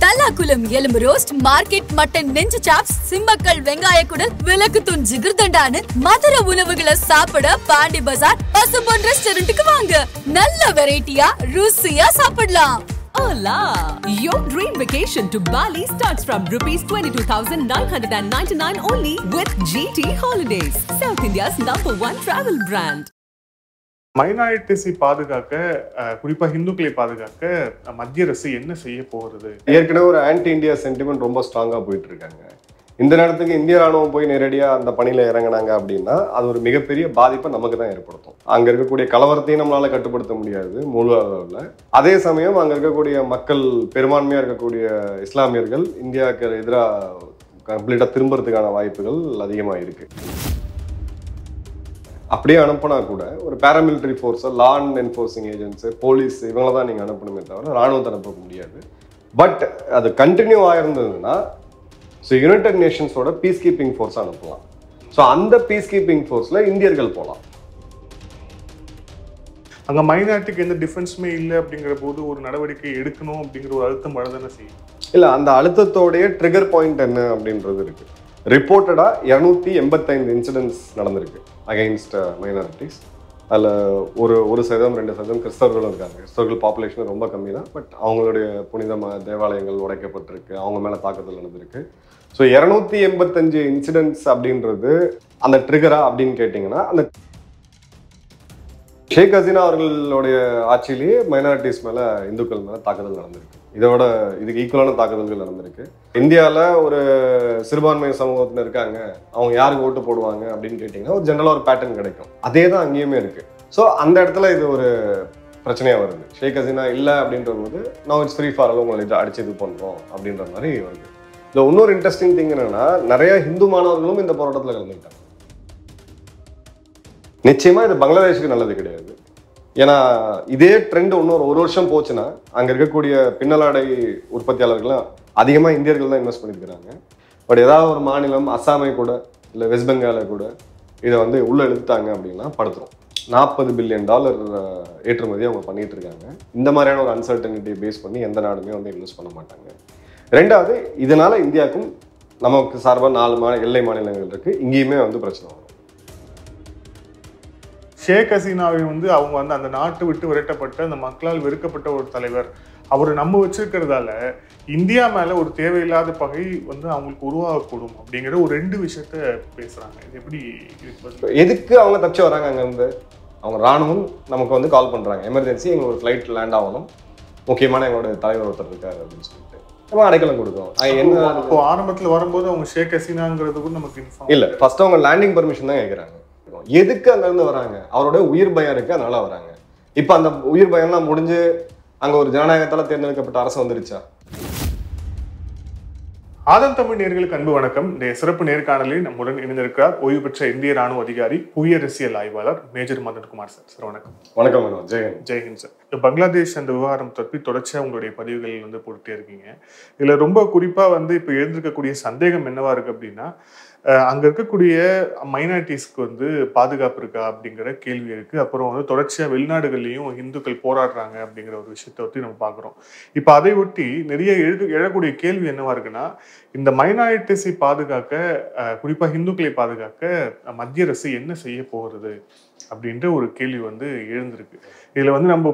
வெள்ளாக்குளம் எலும்பு roast, market mutton நெஞ்சு chops, Simmakkal வெங்காய குடல், விளக்குத்தூண் ஜிகிர்தண்டான்னு மதுர உணவுகளை சாப்பிட பாண்டி பஜார் பசும்பொன் ரெஸ்டாரண்ட்டுக்கு வாங்க. நல்ல வெரைட்டியா ருசியா சாப்பிடலாம். Hola! Your dream vacation to Bali starts from rupees 22,999 only with GT Holidays, South India's #1 travel brand. மைனாரிட்டிஸை பாதுகாக்க, குறிப்பா ஹிந்துக்களை பாதுகாக்க மத்திய அரசு என்ன செய்ய போகிறது? ஏற்கனவே ஒரு ஆன்டி இந்தியா சென்டிமெண்ட் ரொம்ப ஸ்ட்ராங்கா போயிட்டு இருக்காங்க. இந்த நேரத்துக்கு இந்திய ராணுவம் போய் நேரடியா அந்த பணியில இறங்கினாங்க அப்படின்னா அது ஒரு மிகப்பெரிய பாதிப்பை நமக்கு தான் ஏற்படுத்தும். அங்க இருக்கக்கூடிய கலவரத்தையும் நம்மளால கட்டுப்படுத்த முடியாது முழு அளவில். அதே சமயம் அங்க இருக்கக்கூடிய மக்கள், பெரும்பான்மையா இருக்கக்கூடிய இஸ்லாமியர்கள் இந்தியாவுக்கு எதிராக கம்ப்ளீட்டா திரும்புறதுக்கான வாய்ப்புகள் அதிகமாக இருக்கு. அப்படியே அனுப்புனா கூட ஒரு பேராமிலிட்டரி ஃபோர்ஸை, law and enforcing agents, police இவங்கள தான் நீங்கள் அனுப்பணுமே தவிர ராணுவத்தை அனுப்ப முடியாது. பட் அது கண்டினியூ ஆயிருந்ததுன்னா யுனைடெட் நேஷன்ஸோட பீஸ் கீப்பிங் ஃபோர்ஸ் அனுப்பலாம். ஸோ அந்த பீஸ் கீப்பிங் ஃபோர்ஸில் இந்தியர்கள் போகலாம். அங்கே மைனாரிட்டிக்கு எந்த டிஃபென்ஸுமே இல்லை அப்படிங்கிற போது ஒரு நடவடிக்கை எடுக்கணும் அப்படிங்கிற ஒரு அழுத்தம் வரதானே செய்யும். இல்லை, அந்த அழுத்தத்தோடைய ட்ரிகர் பாயிண்ட் என்ன அப்படின்றது இருக்கு. ரிப்போர்ட்டடாக 285 இன்சிடென்ட்ஸ் நடந்திருக்கு அகெயின்ஸ்ட் மைனாரிட்டிஸ். அதில் ஒரு 1%, 2% கிறிஸ்தவர்களும் இருக்காங்க. கிறிஸ்தவர்கள் பாப்புலேஷன் ரொம்ப கம்மி தான். பட் அவங்களுடைய புனித தேவாலயங்கள் உடைக்கப்பட்டிருக்கு, அவங்க மேலே தாக்குதல் நடந்திருக்கு. ஸோ 285 இன்சிடென்ட்ஸ் அப்படின்றது அந்த ட்ரிகரா அப்படின்னு கேட்டிங்கன்னா, அந்த ஷேக் ஹசீனா அவர்களுடைய ஆட்சியிலேயே மைனாரிட்டிஸ் மேலே, இந்துக்கள் மேலே தாக்குதல் நடந்திருக்கு. இதோட இதுக்கு ஈக்குவலான தாக்குதல்கள் நடந்திருக்கு. இந்தியாவில் ஒரு சிறுபான்மை சமூகத்தில் இருக்காங்க, அவங்க யாருக்கு ஓட்டு போடுவாங்க அப்படின்னு கேட்டிங்கன்னா ஒரு ஜென்ரலாக ஒரு பேட்டர்ன் கிடைக்கும். அதே தான் அங்கேயுமே இருக்குது. ஸோ அந்த இடத்துல இது ஒரு பிரச்சனையாக வருது. ஷேக் ஹசீனா இல்லை அப்படின்ற போது நான் இட்ஸ் ஃப்ரீ ஃபார் உங்களை இது அடிச்சு இது பண்ணுறோம் அப்படின்ற மாதிரி வருது. இதில் இன்னொரு இன்ட்ரெஸ்டிங் திங் என்னன்னா, நிறைய ஹிந்து மாணவர்களும் இந்த போராட்டத்தில் கலந்துக்கிட்டாங்க. நிச்சயமாக இது பங்களாதேஷுக்கு நல்லது கிடையாது. ஏன்னா இதே ட்ரெண்ட் இன்னொரு ஒரு வருஷம் போச்சுன்னா அங்கே இருக்கக்கூடிய பின்னலாடை உற்பத்தியாளர்கள்லாம் அதிகமாக இந்தியர்கள் தான் இன்வெஸ்ட் பண்ணியிருக்கிறாங்க. பட் ஏதாவது ஒரு மாநிலம், அஸ்ஸாமை கூட இல்லை வெஸ்ட் பெங்காலை கூட இதை உள்ளே இழுத்துட்டாங்க அப்படின்னா படுத்துரும். $40 பில்லியன் ஏற்றுமதி அவங்க பண்ணிட்டு இருக்காங்க. இந்த மாதிரியான ஒரு அன்சர்டனிட்டியை பேஸ் பண்ணி எந்த நாடுமே இன்வெஸ்ட் பண்ண மாட்டாங்க. ரெண்டாவது, இதனால இந்தியாவுக்கும் நமக்கு சார்பாக 4 எல்லை மாநிலங்கள் இருக்கு, இங்கேயுமே பிரச்சனை வரும். ஷேக் ஹசீனாவை அவங்க அந்த நாட்டை விட்டு விரட்டப்பட்ட, அந்த மக்களால் வெறுக்கப்பட்ட ஒரு தலைவர். அவர் நம்ம வச்சிருக்கிறதால இந்தியா மேல ஒரு தேவையில்லாத பகை அவங்களுக்கு உருவாகக்கூடும் அப்படிங்கிற ஒரு 2 விஷயத்த பேசுறாங்க. இது எப்படி? எதுக்கு அவங்க தப்பிச்சு வராங்க? அங்க அவங்க ராணுவம் நமக்கு கால் பண்றாங்க, எமர்ஜென்சி எங்களுக்கு ஒரு ஃபிளைட் லேண்ட் ஆகணும், முக்கியமான எங்களோட தலைவர் ஒருத்தர் இருக்காரு அப்படின்னு சொல்லிட்டு நம்ம அடைக்கலம் கொடுக்கும். என்ன இப்போ ஆரம்பத்துல வரும்போது அவங்க ஷேக் ஹசீனாங்கிறது கூட நமக்கு இன்ஃபார்ம் இல்ல. ஃபர்ஸ்ட் அவங்க லேண்டிங் பர்மிஷன் தான் கேட்கறாங்க. எதுக்கு அங்க இருந்து வராங்க? அவரோட உயிர் பயம் இருக்கு, அதனால வராங்க. இப்ப அந்த உயிர் பயம்லாம் முடிஞ்சு அங்க ஒரு ஜனநாயகத்தால தேர்ந்தெடுக்கப்பட்ட அரசு வந்துருச்சா? ஆதன் தமிழ் நேயர்களுக்கு அன்பு வணக்கம். இந்த சிறப்பு நேர்காணலில் நம்முடன் இணைந்திருக்கிறார் ஓய்வு பெற்ற இந்திய ராணுவ அதிகாரி, புவியரசியல் ஆய்வாளர் major Madan Kumar sir. Sir வணக்கம். வணக்கம். ஜெயஹிந்த். ஜெயஹிந்த் சார். பங்களாதேஷ் அந்த விவகாரம் தப்பி தொடர்ச்சியா உங்களுடைய பதிவுகள் போட்டுட்டே இருக்கீங்க. இதுல ரொம்ப குறிப்பா இப்ப எழுந்திருக்கக்கூடிய சந்தேகம் என்னவா இருக்கு அப்படின்னா, அங்க இருக்கக்கூடிய மைனாரிட்டிஸ்க்கு பாதுகாப்பு இருக்கா அப்படிங்கிற கேள்வி இருக்கு. அப்புறம் தொடர்ச்சியா வெளிநாடுகள்லயும் இந்துக்கள் போராடுறாங்க அப்படிங்கிற ஒரு விஷயத்தை ஒட்டி நம்ம பாக்குறோம். இப்ப அதை ஒட்டி நிறைய எழக்கூடிய கேள்வி என்னவா இருக்குன்னா, இந்த மைனாரிட்டிஸை பாதுகாக்க, குறிப்பா இந்துக்களை பாதுகாக்க மத்திய அரசு என்ன செய்ய போகிறது அப்படின்ற ஒரு கேள்வி எழுந்திருக்கு. இதுல நம்ம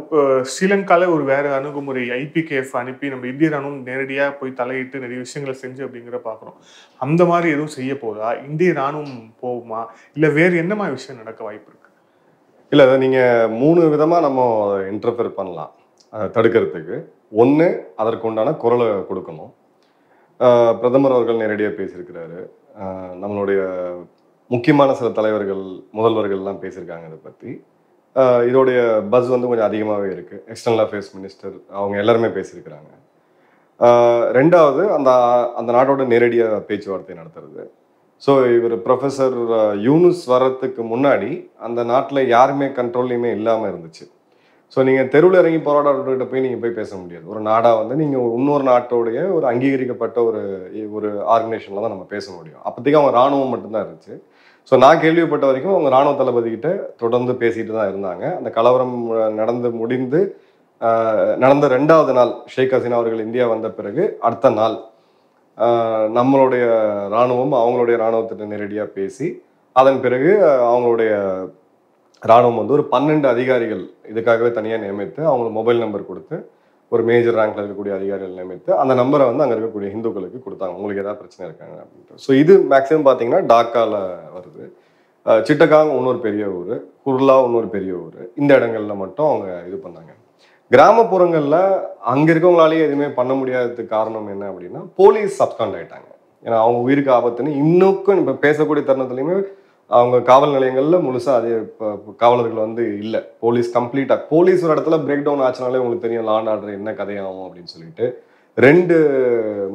ஸ்ரீலங்கால ஒரு வேற அணுகுமுறை, IPKF அனுப்பி நம்ம இந்திய ராணுவம் நேரடியா போய் தலையிட்டு நிறைய விஷயங்களை செஞ்சு அப்படிங்கிற பாக்குறோம். அந்த மாதிரி எதுவும் செய்ய போதா? இந்திய ராணுவம் போகுமா? இல்ல வேறு என்ன மாதிரி விஷயம் நடக்க வாய்ப்பு இருக்கு? இல்ல, நீங்க 3 விதமா நம்ம இன்டர்ஃபியர் பண்ணலாம் தடுக்கிறதுக்கு. ஒண்ணு, அதற்கு உண்டான குரலை கொடுக்கணும். பிரதமர் அவர்கள் நேரடியாக பேசியிருக்கிறாரு. நம்மளுடைய முக்கியமான சில தலைவர்கள், முதல்வர்கள்லாம் பேசியிருக்காங்க இதை பற்றி. இதோடைய பஸ் கொஞ்சம் அதிகமாகவே இருக்குது. எக்ஸ்டர்னல் அஃபேர்ஸ் மினிஸ்டர் அவங்க எல்லாருமே பேசியிருக்கிறாங்க. ரெண்டாவது, அந்த நாட்டோட நேரடியாக பேச்சுவார்த்தை நடத்துறது. ஸோ இவர் ப்ரொஃபஸர் யூனுஸ் வர்றதுக்கு முன்னாடி அந்த நாட்டில் யாருமே கண்ட்ரோல்லையுமே இல்லாமல் இருந்துச்சு. ஸோ நீங்கள் தெருவில் இறங்கி போராடுறவர்கிட்ட போய் நீங்கள் போய் பேச முடியாது. ஒரு நாடாக நீங்கள் இன்னொரு நாட்டோடைய ஒரு அங்கீகரிக்கப்பட்ட ஒரு ஆர்கனைசேஷனில் தான் நம்ம பேச முடியும். அப்போதைக்கு அவங்க ராணுவம் மட்டும்தான் இருந்துச்சு. ஸோ நான் கேள்விப்பட்ட வரைக்கும் அவங்க ராணுவ தளபதிக்கிட்ட தொடர்ந்து பேசிட்டு தான் இருந்தாங்க. அந்த கலவரம் நடந்து முடிந்து நடந்த 2வது நாள் ஷேக் ஹசீனா அவர்கள் இந்தியா வந்த பிறகு அடுத்த நாள் நம்மளுடைய இராணுவம் அவங்களுடைய இராணுவத்திட்ட நேரடியாக பேசி அதன் பிறகு அவங்களுடைய இராணுவம் வந்து ஒரு 12 அதிகாரிகள் இதுக்காகவே தனியாக நியமித்து அவங்களுக்கு மொபைல் நம்பர் கொடுத்து ஒரு மேஜர் ரேங்க்ல இருக்கக்கூடிய அதிகாரிகள் நியமித்து அந்த நம்பரை வந்து அங்கே இருக்கக்கூடிய ஹிந்துக்களுக்கு கொடுத்தாங்க, உங்களுக்கு ஏதாவது பிரச்சனை இருக்காங்க அப்படின்ட்டு. ஸோ இது மேக்ஸிமம் பார்த்தீங்கன்னா டாக்காவில் வருது. சிட்டகாங் இன்னொரு பெரிய ஊர், குர்லா இன்னொரு பெரிய ஊர், இந்த இடங்கள்ல மட்டும் அவங்க இது பண்ணாங்க. கிராமப்புறங்களில் அங்கே இருக்கவங்களாலேயே எதுவுமே பண்ண முடியாததுக்கு காரணம் என்ன அப்படின்னா போலீஸ் சப்காண்ட் ஆகிட்டாங்க. ஏன்னா அவங்க உயிருக்கு ஆபத்துன்னு இன்னுக்கும் இப்போ பேசக்கூடிய தருணத்துலையுமே அவங்க காவல் நிலையங்களில் முழுசாக அதே காவலர்கள் வந்து இல்லை. போலீஸ் கம்ப்ளீட்டாக போலீஸ் ஒரு இடத்துல பிரேக் டவுன் ஆச்சுனாலே உங்களுக்கு தெரியும் லாண்ட் ஆர்டர் என்ன கதையாகும் அப்படின்னு சொல்லிட்டு 2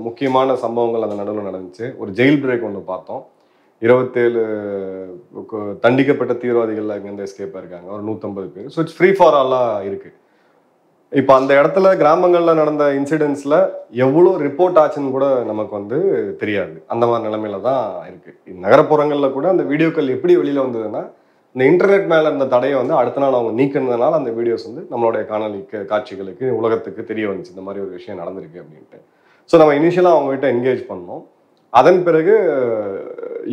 முக்கியமான சம்பவங்கள் அந்த நடுவில் நடந்துச்சு. ஒரு ஜெயில் பிரேக் ஒன்று பார்த்தோம். 27 தண்டிக்கப்பட்ட தீவிரவாதிகள் அங்கேருந்து எஸ்கேப்பாக இருக்காங்க, ஒரு 150 பேர். ஸோ இட்ஸ் ஃப்ரீ ஃபார் ஆலாக இருக்குது. இப்போ அந்த இடத்துல கிராமங்களில் நடந்த இன்சிடென்ட்ஸில் எவ்வளோ ரிப்போர்ட் ஆச்சுன்னு கூட நமக்கு வந்து தெரியாது. அந்த மாதிரி நிலைமையில தான் இருக்குது. நகரப்புறங்களில் கூட அந்த வீடியோக்கள் எப்படி வெளியில் வந்ததுன்னா இந்த இன்டர்நெட் மேலே இருந்த தடையை வந்து அடுத்த நாள் அவங்க நீக்கினதுனால அந்த வீடியோஸ் வந்து நம்மளுடைய காட்சிகளுக்கு உலகத்துக்கு தெரிய வந்துச்சு இந்த மாதிரி ஒரு விஷயம் நடந்திருக்கு அப்படின்ட்டு. ஸோ நம்ம இனிஷியலாக அவங்ககிட்ட என்கேஜ் பண்ணோம். அதன் பிறகு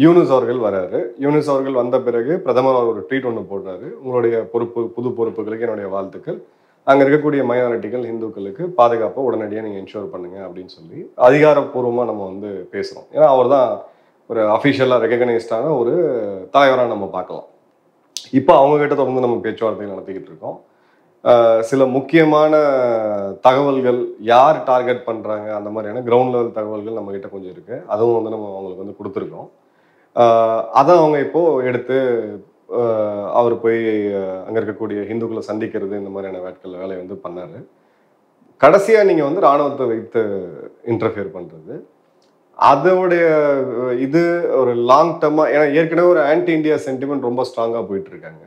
யூனுஸ் அவர்கள் வராரு. யூனுஸ் அவர்கள் வந்த பிறகு பிரதமர் அவர் ஒரு ட்வீட் ஒன்று போடுறாரு, உங்களுடைய புது பொறுப்புகளுக்கு என்னுடைய வாழ்த்துக்கள், அங்கே இருக்கக்கூடிய மைனாரிட்டிகள் ஹிந்துக்களுக்கு பாதுகாப்பை உடனடியாக நீங்கள் என்ஷூர் பண்ணுங்க அப்படின்னு சொல்லி அதிகாரப்பூர்வமாக நம்ம வந்து பேசுகிறோம். ஏன்னா அவர் தான் ஒரு அஃபிஷியலாக ரெகக்னைஸ்டான ஒரு தலைவராக நம்ம பார்க்கலாம். இப்போ அவங்ககிட்ட தொடர்ந்து நம்ம பேச்சுவார்த்தைகள் நடத்திக்கிட்டு இருக்கோம். சில முக்கியமான தகவல்கள் யார் டார்கெட் பண்ணுறாங்க அந்த மாதிரியான கிரவுண்ட் லெவல் தகவல்கள் நம்மகிட்ட கொஞ்சம் இருக்குது. அதுவும் வந்து நம்ம அவங்களுக்கு வந்து கொடுத்துருக்கோம். அதை அவங்க இப்போது எடுத்து அவர் போய் அங்கே இருக்கக்கூடிய ஹிந்துக்களை சந்திக்கிறது இந்த மாதிரியான வேலையை வந்து பண்ணார். கடைசியாக நீங்கள் வந்து இராணுவத்தை வைத்து இன்டர்ஃபியர் பண்ணுறது அதோடைய இது ஒரு லாங் டர்மாக, ஏன்னா ஏற்கனவே ஒரு ஆன்டி இந்தியா சென்டிமெண்ட் ரொம்ப ஸ்ட்ராங்காக போயிட்டு இருக்காங்க.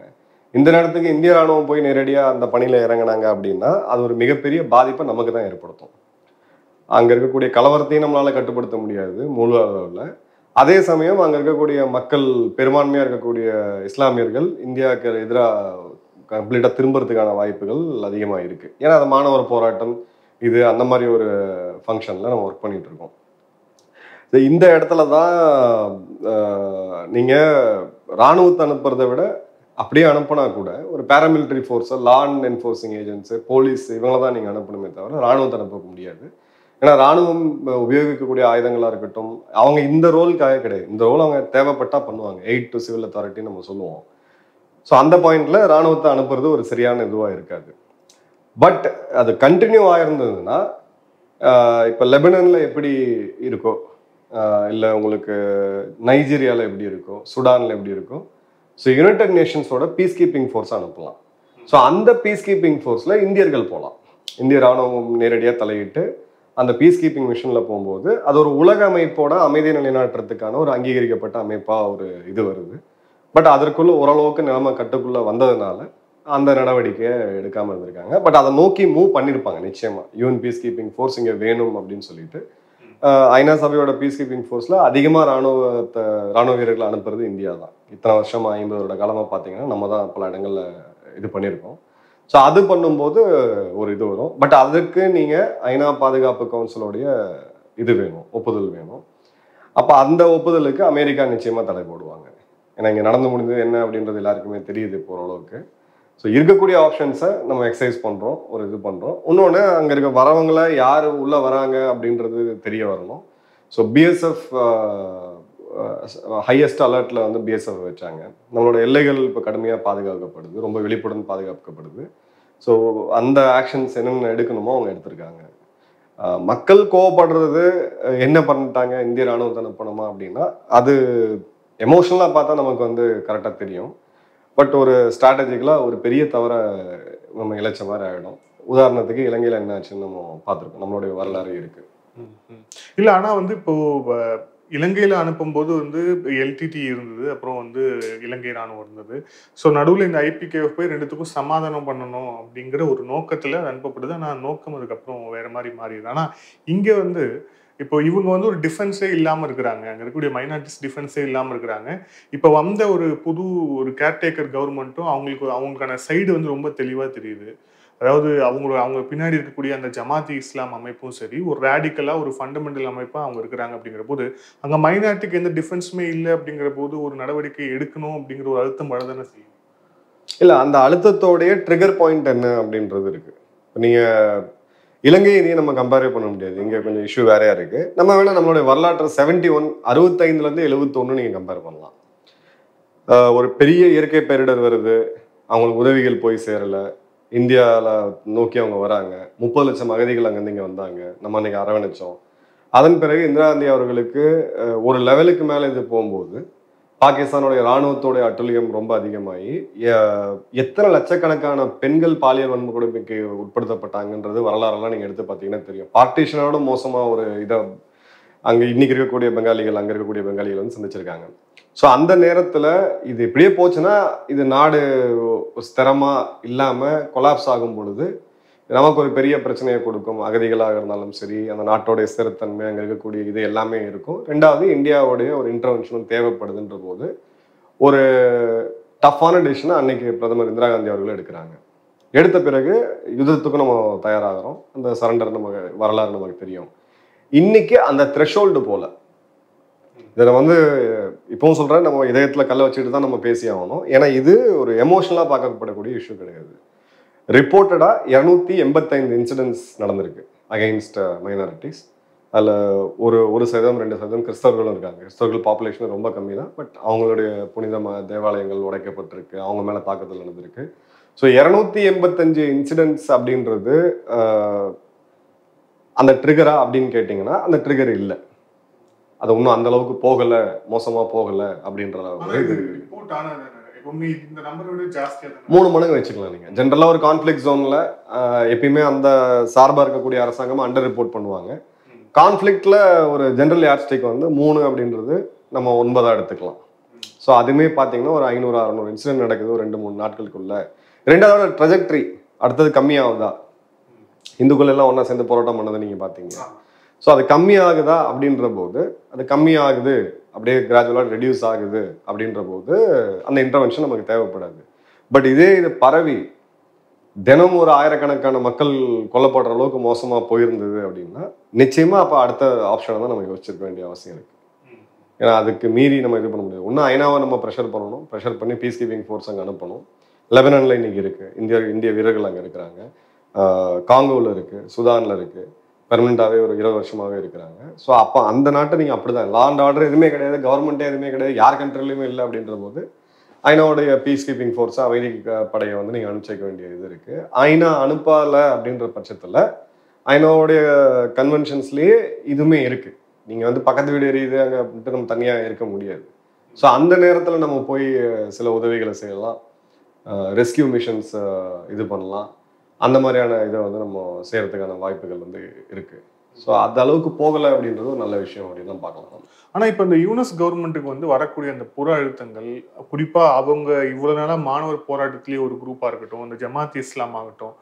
இந்த நேரத்துக்கு இந்திய ராணுவம் போய் நேரடியாக அந்த பணியில் இறங்கினாங்க அப்படின்னா அது ஒரு மிகப்பெரிய பாதிப்பை நமக்கு தான் ஏற்படுத்தும். அங்கே இருக்கக்கூடிய கலவரத்தையும் நம்மளால் கட்டுப்படுத்த முடியாது முழு அளவில். அதே சமயம் அங்கே இருக்கக்கூடிய மக்கள் பெரும்பான்மையாக இருக்கக்கூடிய இஸ்லாமியர்கள் இந்தியாவுக்கு எதிராக கம்ப்ளீட்டாக திரும்புறதுக்கான வாய்ப்புகள் அதிகமாக இருக்குது. ஏன்னா அது மாணவர் போராட்டம் இது அந்த மாதிரி ஒரு ஃபங்க்ஷனில் நம்ம ஒர்க் பண்ணிகிட்டு இருக்கோம். இந்த இடத்துல தான் நீங்கள் இராணுவத்தை அனுப்புறதை விட அப்படியே அனுப்பினா கூட ஒரு பேராமிலிட்டரி ஃபோர்ஸை, law and enforcing agents, police இவங்களை தான் நீங்கள் அனுப்பணுமே தவிர இராணுவத்தை அனுப்ப முடியாது. ஏன்னா இராணுவம் உபயோகிக்கக்கூடிய ஆயுதங்களாக இருக்கட்டும் அவங்க இந்த ரோலுக்காக கிடையாது. இந்த ரோல் அவங்க தேவைப்பட்டா பண்ணுவாங்க. 8 to சிவில் அத்தாரிட்டின்னு நம்ம சொல்லுவோம். ஸோ அந்த பாயிண்ட்ல இராணுவத்தை அனுப்புறது ஒரு சரியான இதுவாக இருக்காது. பட் அது கண்டினியூ ஆயிருந்ததுன்னா இப்போ லெபனானில் எப்படி இருக்கோ, இல்லை உங்களுக்கு நைஜீரியாவில் எப்படி இருக்கோ, சுடானில் எப்படி இருக்கோ, ஸோ யுனைடெட் நேஷன்ஸோட பீஸ் கீப்பிங் ஃபோர்ஸ் அனுப்பலாம். ஸோ அந்த பீஸ் கீப்பிங் ஃபோர்ஸில் இந்தியர்கள் போகலாம். இந்திய இராணுவம் நேரடியாக தலையிட்டு அந்த பீஸ் கீப்பிங் மிஷனில் போகும்போது அது ஒரு உலக அமைப்போட அமைதியை நிலைநாட்டுறதுக்கான ஒரு அங்கீகரிக்கப்பட்ட அமைப்பாக ஒரு இது வருது. பட் அதற்குள்ள ஓரளவுக்கு நிலைமை கட்டுக்குள்ளே வந்ததுனால அந்த நடவடிக்கையை எடுக்காமல் இருந்திருக்காங்க. பட் அதை நோக்கி மூவ் பண்ணியிருப்பாங்க நிச்சயமாக. யூஎன் பீஸ் கீப்பிங் ஃபோர்ஸ் இங்கே வேணும் அப்படின்னு சொல்லிட்டு ஐநா சபையோட பீஸ் கீப்பிங் ஃபோர்ஸில் அதிகமாக ராணுவ வீரர்களை அனுப்புறது இந்தியா தான். இத்தனை வருஷமா 50 வருட காலமாக பார்த்தீங்கன்னா நம்ம தான் பல இடங்களில் இது பண்ணியிருக்கோம். ஸோ அது பண்ணும்போது ஒரு இது வரும். பட் அதுக்கு நீங்கள் ஐநா பாதுகாப்பு கவுன்சிலோடைய இது வேணும், ஒப்புதல் வேணும். அப்போ அந்த ஒப்புதலுக்கு அமெரிக்கா நிச்சயமாக தடை போடுவாங்க. ஏன்னா இங்கே நடந்து முடிஞ்சது என்ன அப்படின்றது எல்லாருக்குமே தெரியுது இப்போ ஓரளவுக்கு. ஸோ இருக்கக்கூடிய ஆப்ஷன்ஸை நம்ம எக்ஸசைஸ் பண்ணுறோம், ஒரு இது பண்ணுறோம். இன்னொன்று அங்கே இருக்க வரவங்களை யார் உள்ளே வராங்க அப்படின்றது தெரிய வரணும். ஸோ பிஎஸ்எஃப் ஹையஸ்ட் அலர்ட்டில் வந்து பிஎஸ்எஃப் வச்சாங்க. நம்மளோட எல்லைகள் இப்போ கடுமையாக பாதுகாக்கப்படுது, ரொம்ப வெளிப்படன் பாதுகாக்கப்படுது. ஸோ அந்த ஆக்ஷன்ஸ் என்னென்ன எடுக்கணுமோ அவங்க எடுத்திருக்காங்க. மக்கள் கோவப்படுறது என்ன பண்ணிட்டாங்க, இந்திய ராணுவத்தை அனுப்பணுமா அப்படின்னா அது எமோஷனலாக பார்த்தா நமக்கு வந்து கரெக்டாக தெரியும். பட் ஒரு ஸ்ட்ராட்டஜிக்கலாக ஒரு பெரிய தவறை நம்ம இழைச்ச மாதிரி ஆகிடும். உதாரணத்துக்கு இலங்கையில் என்ன ஆச்சுன்னு நம்ம பார்த்துருக்கோம், நம்மளுடைய வரலாறு இருக்கு. இல்லை ஆனால் வந்து இப்போ இலங்கையில் அனுப்பும்போது வந்து எல்டிடி இருந்தது, அப்புறம் வந்து இலங்கை ராணுவம் இருந்தது. ஸோ நடுவில் இந்த ஐபிகேஎஃப் போய் ரெண்டுத்துக்கும் சமாதானம் பண்ணணும் அப்படிங்கிற ஒரு நோக்கத்தில் அனுப்பப்படுது. ஆனால் நோக்கம் அதுக்கப்புறம் வேற மாதிரி மாறிடுது. ஆனால் இங்கே வந்து இப்போ இவங்க வந்து ஒரு டிஃபென்ஸே இல்லாமல் இருக்கிறாங்க, அங்கே இருக்கக்கூடிய மைனாரிட்டிஸ் டிஃபென்ஸே இல்லாமல் இருக்கிறாங்க. இப்போ வந்த ஒரு புது கேர்டேக்கர் கவர்மெண்ட்டும் அவங்களுக்கான சைடு வந்து ரொம்ப தெளிவாக தெரியுது. அதாவது அவங்க பின்னாடி இருக்கக்கூடிய அந்த ஜமாத்தி இஸ்லாம் அமைப்பும் சரி, ஒரு ரேடிக்கலா ஒரு ஃபண்டமெண்டல் அமைப்பா அவங்க இருக்கிறாங்க அப்படிங்கிற போது, அங்க மைனாரிட்டிக்கு எந்த டிஃபென்ஸுமே இல்லை அப்படிங்கிற போது ஒரு நடவடிக்கை எடுக்கணும் அப்படிங்கிற ஒரு அழுத்தம் வரதானே செய்யும். இல்ல அந்த அழுத்தத்தோடைய ட்ரிகர் பாயிண்ட் என்ன அப்படின்றது இருக்கு. நீங்க இலங்கையை இதையும் நம்ம கம்பேர் பண்ண முடியாது. இங்க கொஞ்சம் இஷ்யூ வேறையா இருக்கு. நம்ம வேணா நம்மளுடைய வரலாற்று 71 65ல இருந்து 71 நீங்க கம்பேர் பண்ணலாம். ஒரு பெரிய இயற்கை பேரிடர் வருது, அவங்களுக்கு உதவிகள் போய் சேரல, இந்தியாவில் நோக்கி அவங்க வராங்க, 30 லட்சம் அகதிகள் அங்கேருந்து இங்கே வந்தாங்க, நம்ம அன்னைக்கு அரவணைச்சோம். அதன் பிறகு இந்திரா காந்தி அவர்களுக்கு ஒரு லெவலுக்கு மேலே இது போகும்போது பாகிஸ்தானுடைய இராணுவத்தோடைய அட்டுழியம் ரொம்ப அதிகமாகி எத்தனை லட்சக்கணக்கான பெண்கள் பாலியல் வன்கொடுமைக்கு உட்படுத்தப்பட்டாங்கன்றது வரலாறுலாம் நீங்கள் எடுத்து பார்த்தீங்கன்னா தெரியும். பார்ட்டிஷனோட மோசமாக ஒரு இதை அங்கே இன்னைக்கு இருக்கக்கூடிய பெங்காலிகள் அங்கே இருக்கக்கூடிய பெங்காலிகள் வந்து சந்திச்சிருக்காங்க. ஸோ அந்த நேரத்தில் இது இப்படியே போச்சுன்னா இது நாடு ஸ்திரமாக இல்லாமல் கொலாப்ஸ் ஆகும் பொழுது நமக்கு ஒரு பெரிய பிரச்சனையை கொடுக்கும். அகதிகளாக இருந்தாலும் சரி, அந்த நாட்டோடைய ஸ்திரத்தன்மை, அங்கே இருக்கக்கூடிய இது எல்லாமே இருக்கும். ரெண்டாவது இந்தியாவுடைய ஒரு இன்டர்வென்ஷனும் தேவைப்படுதுன்ற போது ஒரு டஃப்பான டிசிஷனை அன்னைக்கு பிரதமர் இந்திரா காந்தி அவர்கள் எடுக்கிறாங்க. எடுத்த பிறகு யுத்தத்துக்கும் நம்ம தயாராகிறோம். அந்த சரண்டர் நமக்கு வரலாறு நமக்கு தெரியும். இன்னைக்கு அந்த த்ரெஷோல்டு போல இதில் வந்து இப்பவும் சொல்கிறேன், நம்ம இதயத்தில் கல்லை வச்சுட்டு தான் நம்ம பேசி ஆகணும். ஏன்னா இது ஒரு எமோஷனலாக பார்க்கப்படக்கூடிய இஷ்யூ கிடையாது. ரிப்போர்ட்டடாக 285 இன்சிடென்ட்ஸ் நடந்திருக்கு அகெயின்ஸ்ட் மைனாரிட்டிஸ். அதில் ஒரு 1% 2% கிறிஸ்தவர்களும் இருக்காங்க. கிறிஸ்தவர்கள் பாப்புலேஷன் ரொம்ப கம்மி தான். பட் அவங்களுடைய புனித தேவாலயங்கள் உடைக்கப்பட்டிருக்கு, அவங்க மேலே தாக்குதல் நடந்திருக்கு. ஸோ 285 இன்சிடென்ட்ஸ் அப்படின்றது அந்த ட்ரிகரா அப்படின்னு கேட்டிங்கன்னா அந்த ட்ரிகர் இல்லை. அது இன்னும் அந்த அளவுக்கு போகலை, மோசமாக போகலை அப்படின்ற அளவுக்கு 3 மடங்கு வச்சுக்கலாம். நீங்கள் ஜென்ரலாக ஒரு கான்ஃப்ளிக்ட் ஜோனில் எப்பயுமே அந்த சார்பாக இருக்கக்கூடிய அரசாங்கம் அண்டர் ரிப்போர்ட் பண்ணுவாங்க. கான்ஃப்ளிக்டில் ஒரு ஜென்ரல் யார்ட்ஸ்டிக் வந்து 3 அப்படின்றது நம்ம 9 எடுத்துக்கலாம். ஸோ அதுவுமே பார்த்தீங்கன்னா ஒரு 500-600 இன்சிடென்ட் நடக்குது ஒரு 2-3 நாட்களுக்குள்ள. ரெண்டாவது ட்ரெஜெக்டரி அடுத்தது கம்மியாகுதா, இந்துக்கள் எல்லாம் ஒன்றா சேர்ந்து போராட்டம் பண்ணதை நீங்கள் பார்த்தீங்க. ஸோ அது கம்மியாகுதா அப்படின்ற போது அது கம்மியாகுது, அப்படியே கிராஜுவலாக ரெடியூஸ் ஆகுது அப்படின்ற போது அந்த இன்டர்வென்ஷன் நமக்கு தேவைப்படாது. பட் இதே இது பரவி தினம் ஒரு ஆயிரக்கணக்கான மக்கள் கொல்லப்படுற அளவுக்கு மோசமாக போயிருந்தது அப்படின்னா நிச்சயமாக அப்போ அடுத்த ஆப்ஷனை தான் நம்ம யோசிச்சிருக்க வேண்டிய அவசியம் இருக்குது. ஏன்னா அதுக்கு மீறி நம்ம இது பண்ண முடியாது. ஒன்றும் ஐநாவை நம்ம ப்ரெஷர் பண்ணணும், ப்ரெஷர் பண்ணி பீஸ் கீப்பிங் ஃபோர்ஸ் அங்கே அனுப்பணும். லெபனானில் இன்னைக்கு இருக்குது, இந்திய வீரர்கள் அங்கே இருக்கிறாங்க, காங்கோவில் இருக்குது, சுதானில் இருக்குது, பெர்மனண்டாகவே ஒரு 20 வருஷமாகவே இருக்கிறாங்க. ஸோ அப்போ அந்த நாட்டை நீங்கள் அப்படி தான் லா அண்ட் ஆர்டர் எதுவுமே கிடையாது, கவர்மெண்ட்டே எதுவுமே கிடையாது, யார் கண்ட்ரிலையுமே இல்லை அப்படின்ற போது ஐநாவுடைய பீஸ் கீப்பிங் ஃபோர்ஸை அமைதி படையை வந்து நீங்கள் அனுப்பிச்சிக்க வேண்டிய இது இருக்குது. ஐநா அனுப்பலை அப்படின்ற பட்சத்தில் ஐநாவுடைய கன்வென்ஷன்ஸ்லேயே இதுவுமே இருக்குது. நீங்கள் வந்து பக்கத்து வீடு எரியுது அங்கே அப்படின்ட்டு நம்ம தனியாக இருக்க முடியாது. ஸோ அந்த நேரத்தில் நம்ம போய் சில உதவிகளை செய்யலாம், ரெஸ்கியூ மிஷன்ஸ் இது பண்ணலாம். அந்த மாதிரியான இதை வந்து நம்ம செய்யறதுக்கான வாய்ப்புகள் வந்து இருக்கு. ஸோ அந்த அளவுக்கு போகலை அப்படின்றது ஒரு நல்ல விஷயம் அப்படின்னு தான் பார்க்கலாம். ஆனால் இப்போ இந்த யூஎஸ் கவர்மெண்ட்டுக்கு வந்து வரக்கூடிய அந்த புற அழுத்தங்கள், குறிப்பாக அவங்க இவ்வளோ நாளாக மாணவர் போராட்டத்திலேயே ஒரு குரூப்பாக இருக்கட்டும், அந்த ஜமாத் இஸ்லாம் ஆகட்டும்,